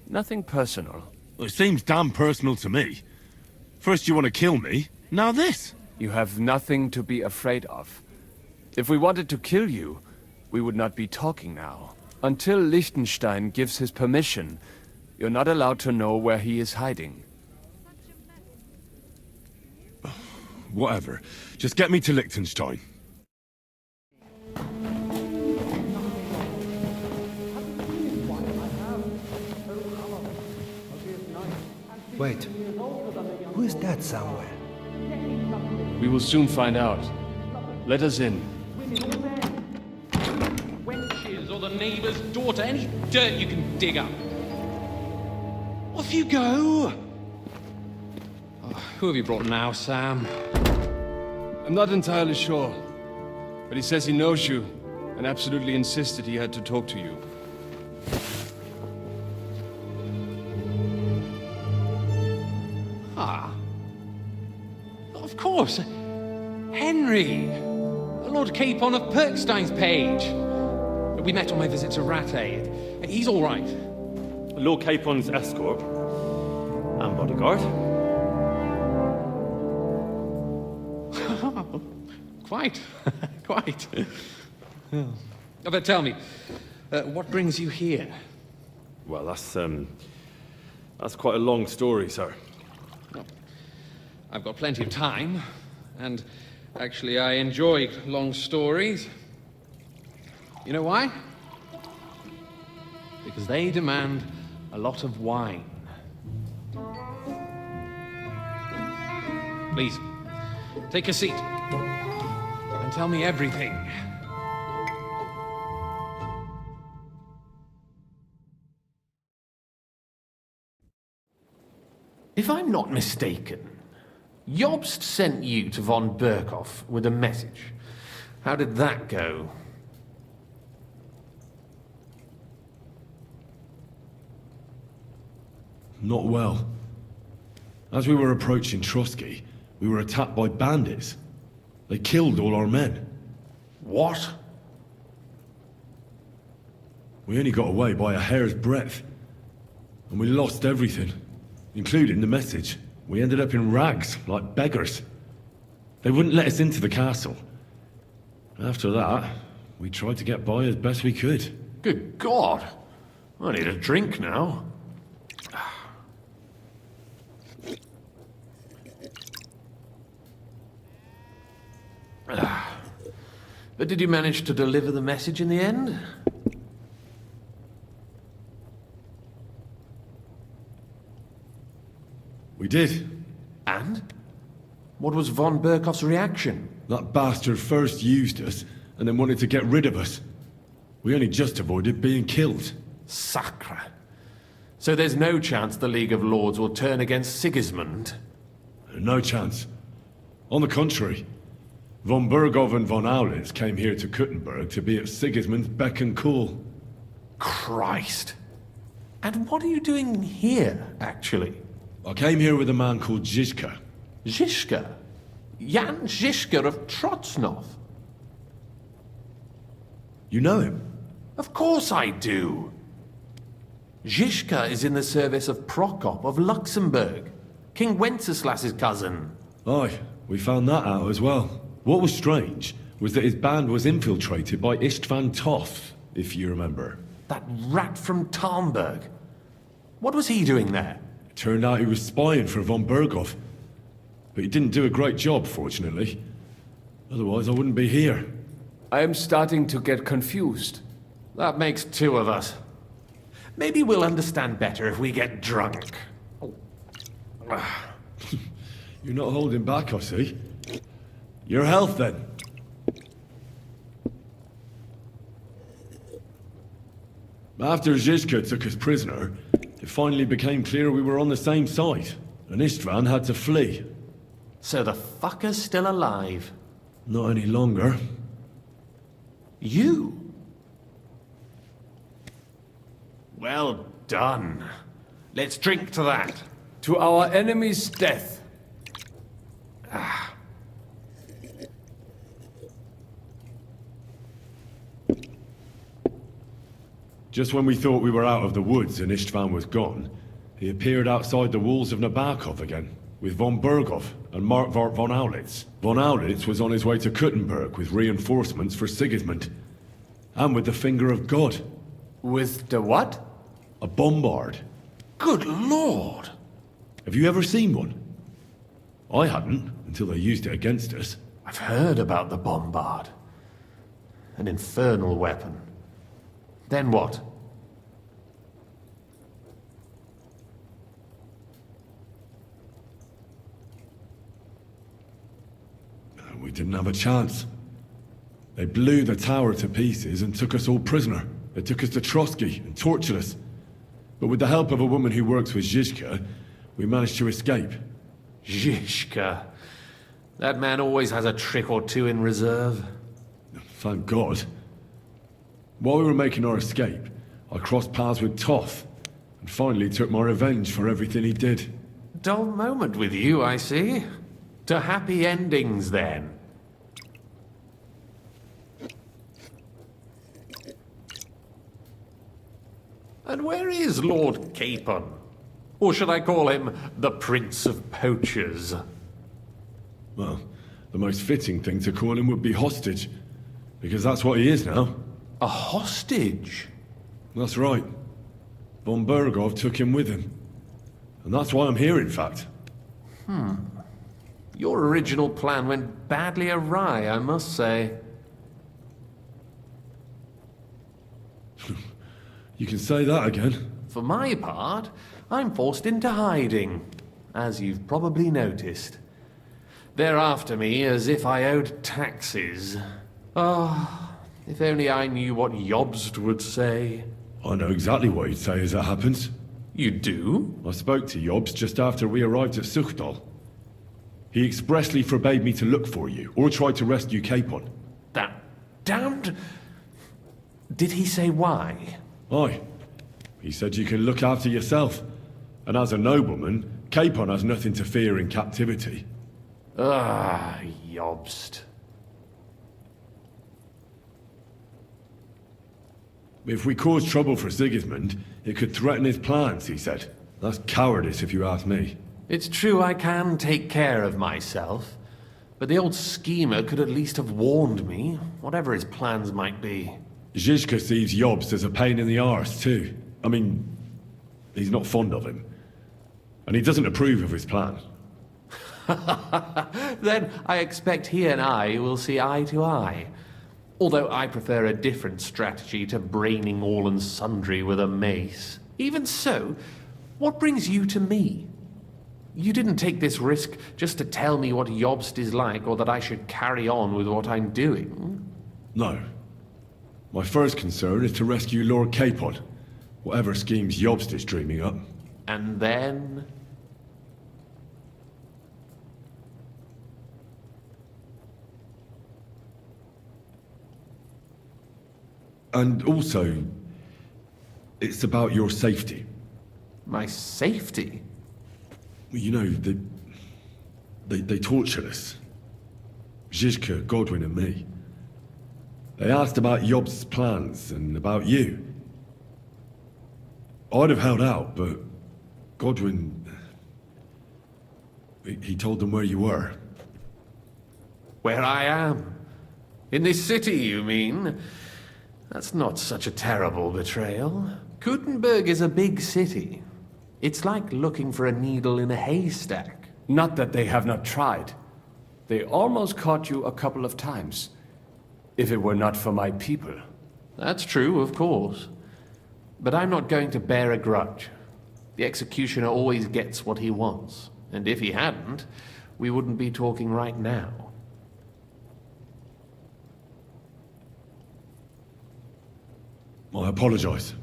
Nothing personal. Well, it seems damn personal to me. First you want to kill me, now this. You have nothing to be afraid of. If we wanted to kill you, we would not be talking now. Until Liechtenstein gives his permission, you're not allowed to know where he is hiding. Whatever. Just get me to Liechtenstein. Wait. Who is that somewhere? We will soon find out. Let us in. Wenches or the neighbour's daughter, any dirt you can dig up. Off you go! Oh, who have you brought now, Sam? I'm not entirely sure, but he says he knows you and absolutely insisted he had to talk to you. Ah. Of course. Henry. Lord Capon of Perkstein's page. We met on my visit to Rattay. He's all right. Lord Capon's escort and bodyguard. Quite. Quite. Oh, but tell me, what brings you here? Well, that's quite a long story, sir. Well, I've got plenty of time, and actually I enjoy long stories. You know why? Because they demand a lot of wine. Please, take a seat and tell me everything. If I'm not mistaken, Jobst sent you to von Berkhoff with a message. How did that go? Not well. As we were approaching Trotsky, we were attacked by bandits. They killed all our men. What? We only got away by a hair's breadth. And we lost everything, including the message. We ended up in rags, like beggars. They wouldn't let us into the castle. After that, we tried to get by as best we could. Good God! I need a drink now. But did you manage to deliver the message in the end? We did. And? What was von Berkhoff's reaction? That bastard first used us, and then wanted to get rid of us. We only just avoided being killed. Sacre. So there's no chance the League of Lords will turn against Sigismund? No chance. On the contrary, von Berghoff and von Aulitz came here to Kuttenberg to be at Sigismund's beck and call. Christ. And what are you doing here, actually? I came here with a man called Zizka. Zizka? Jan Zizka of Trotsnov? You know him? Of course I do. Zizka is in the service of Prokop of Luxembourg, King Wenceslas's cousin. Aye, we found that out as well. What was strange was that his band was infiltrated by Istvan Toth, if you remember. That rat from Talmberg. What was he doing there? It turned out he was spying for von Berghoff. But he didn't do a great job, fortunately. Otherwise, I wouldn't be here. I am starting to get confused. That makes two of us. Maybe we'll understand better if we get drunk. You're not holding back, I see. Your health, then. After Zizka took us prisoner, it finally became clear we were on the same side, and Istvan had to flee. So the fucker's still alive? Not any longer. You? Well done. Let's drink to that. To our enemy's death. Ah. Just when we thought we were out of the woods and Istvan was gone, he appeared outside the walls of Nabokov again, with von Berghoff and Markvart von Aulitz. Von Aulitz was on his way to Kuttenberg with reinforcements for Sigismund. And with the finger of God. With the what? A bombard. Good Lord! Have you ever seen one? I hadn't, until they used it against us. I've heard about the bombard. An infernal weapon. Then what? We didn't have a chance. They blew the tower to pieces and took us all prisoner. They took us to Trotsky and tortured us. But with the help of a woman who works with Zizka, we managed to escape. Zizka. That man always has a trick or two in reserve. Thank God. While we were making our escape, I crossed paths with Toff, and finally took my revenge for everything he did. Dull moment with you, I see. To happy endings, then. And where is Lord Capon? Or should I call him the Prince of Poachers? Well, the most fitting thing to call him would be hostage, because that's what he is now. A hostage? That's right. Von Berghoff took him with him. And that's why I'm here, in fact. Your original plan went badly awry, I must say. You can say that again. For my part, I'm forced into hiding, as you've probably noticed. They're after me as if I owed taxes. Oh, if only I knew what Jobst would say. I know exactly what he'd say as it happens. You do? I spoke to Jobst just after we arrived at Suchdal. He expressly forbade me to look for you, or try to rescue Capon. That damned... Did he say why? Aye. He said you can look after yourself. And as a nobleman, Capon has nothing to fear in captivity. Ah, Jobst. If we cause trouble for Sigismund, it could threaten his plans, he said. That's cowardice, if you ask me. It's true I can take care of myself, but the old schemer could at least have warned me, whatever his plans might be. Zizka sees Jobst as a pain in the arse, too. I mean, he's not fond of him. And he doesn't approve of his plan. Then I expect he and I will see eye to eye. Although I prefer a different strategy to braining all and sundry with a mace. Even so, what brings you to me? You didn't take this risk just to tell me what Jobst is like, or that I should carry on with what I'm doing. No. My first concern is to rescue Lord Capon, whatever schemes Jobst is dreaming up. And then... And also, it's about your safety. My safety? You know, they tortured us. Zizka, Godwin and me. They asked about Jobst's plans and about you. I'd have held out, but Godwin... He told them where you were. Where I am? In this city, you mean? That's not such a terrible betrayal. Kuttenberg is a big city. It's like looking for a needle in a haystack. Not that they have not tried. They almost caught you a couple of times. If it were not for my people. That's true, of course. But I'm not going to bear a grudge. The executioner always gets what he wants. And if he hadn't, we wouldn't be talking right now. I apologize.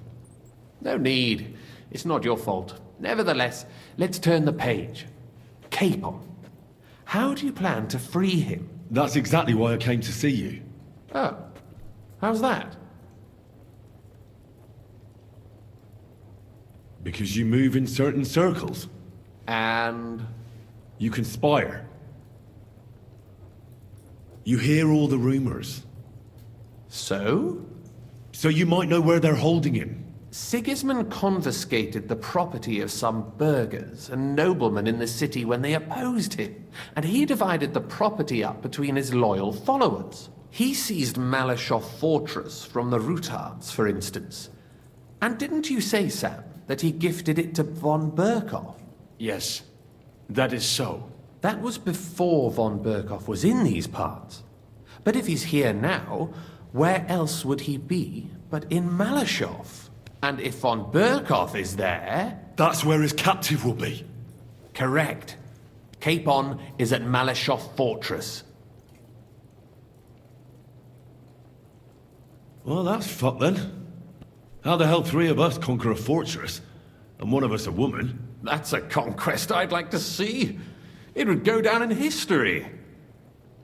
No need. It's not your fault. Nevertheless, let's turn the page. Capon. How do you plan to free him? That's exactly why I came to see you. Oh. How's that? Because you move in certain circles. And? You conspire. You hear all the rumors. So? So you might know where they're holding him. Sigismund confiscated the property of some burghers and noblemen in the city when they opposed him, and he divided the property up between his loyal followers. He seized Malashov Fortress from the Rutards, for instance. And didn't you say, Sam, that he gifted it to von Berkhoff? Yes, that is so. That was before von Berkhoff was in these parts. But if he's here now, where else would he be but in Malashov? And if von Berkhoff is there... That's where his captive will be. Correct. Capon is at Malashov Fortress. Well, that's fucked then. How the hell 3 of us conquer a fortress, and one of us a woman? That's a conquest I'd like to see. It would go down in history.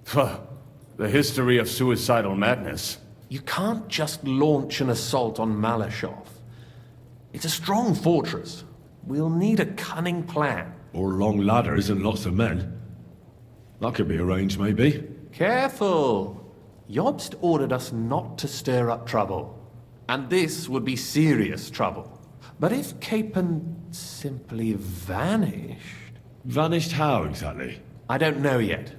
The history of suicidal madness. You can't just launch an assault on Malashov. It's a strong fortress. We'll need a cunning plan. Or long ladders and lots of men. That could be arranged, maybe. Careful! Jobst ordered us not to stir up trouble. And this would be serious trouble. But if Capon simply vanished... Vanished how, exactly? I don't know yet.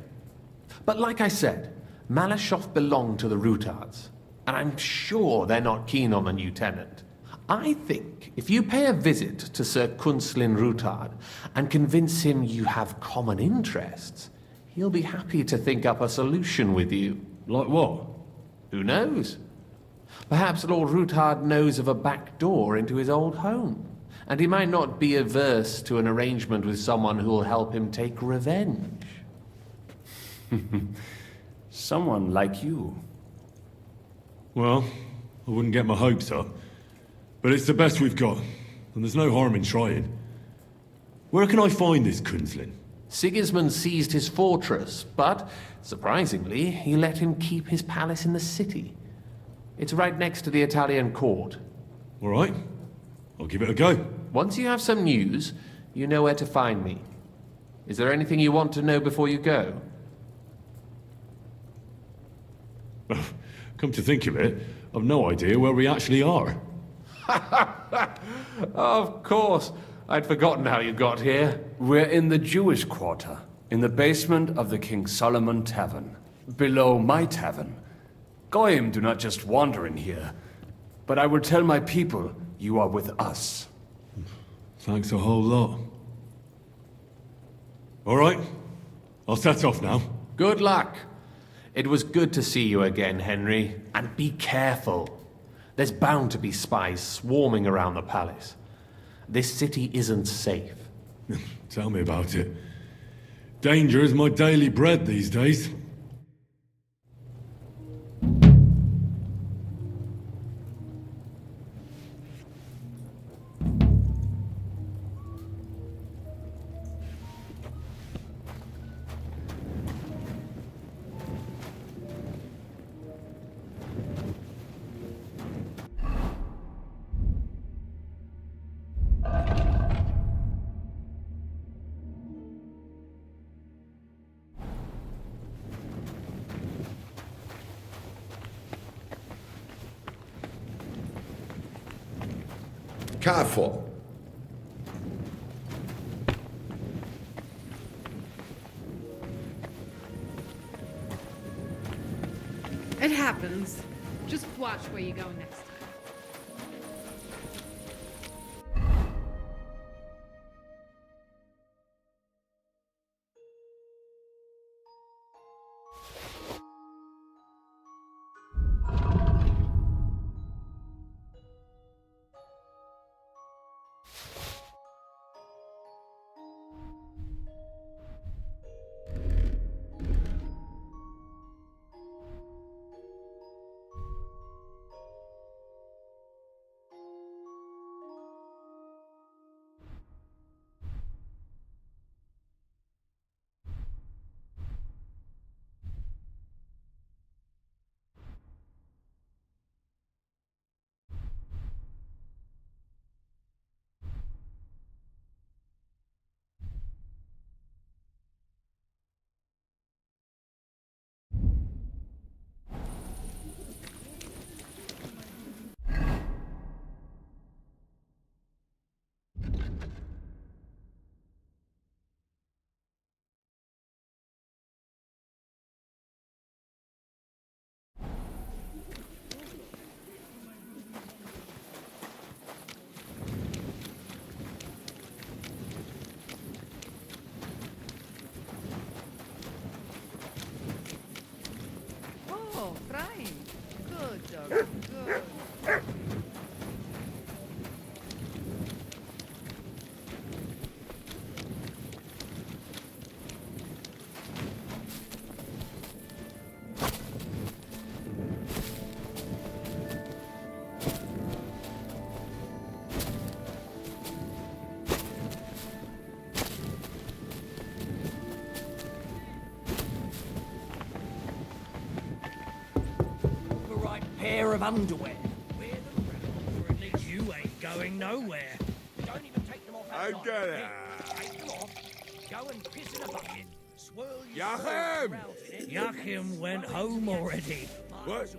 But like I said, Malashov belonged to the Rutards. And I'm sure they're not keen on the new tenant. I think if you pay a visit to Sir Kunslin Rutard and convince him you have common interests, he'll be happy to think up a solution with you. Like what? Who knows? Perhaps Lord Rutard knows of a back door into his old home, and he might not be averse to an arrangement with someone who will help him take revenge. Someone like you. Well, I wouldn't get my hopes up. But it's the best we've got, and there's no harm in trying. Where can I find this Kunslin? Sigismund seized his fortress, but, surprisingly, he let him keep his palace in the city. It's right next to the Italian court. All right. I'll give it a go. Once you have some news, you know where to find me. Is there anything you want to know before you go? Come to think of it, I've no idea where we actually are. Of course. I'd forgotten how you got here. We're in the Jewish quarter, in the basement of the King Solomon Tavern, below my tavern. Goyim do not just wander in here, but I will tell my people you are with us. Thanks a whole lot. All right, I'll set off now. Good luck. It was good to see you again, Henry. And be careful. There's bound to be spies swarming around the palace. This city isn't safe. Tell me about it. Danger is my daily bread these days. Careful. It happens. Just watch where you go next time. pair of underwear. You ain't going nowhere. Don't even take them off outside. I get it. Here, take them off. Go and piss in a bucket. Swirl your Joachim! around in it. Joachim went home already. What?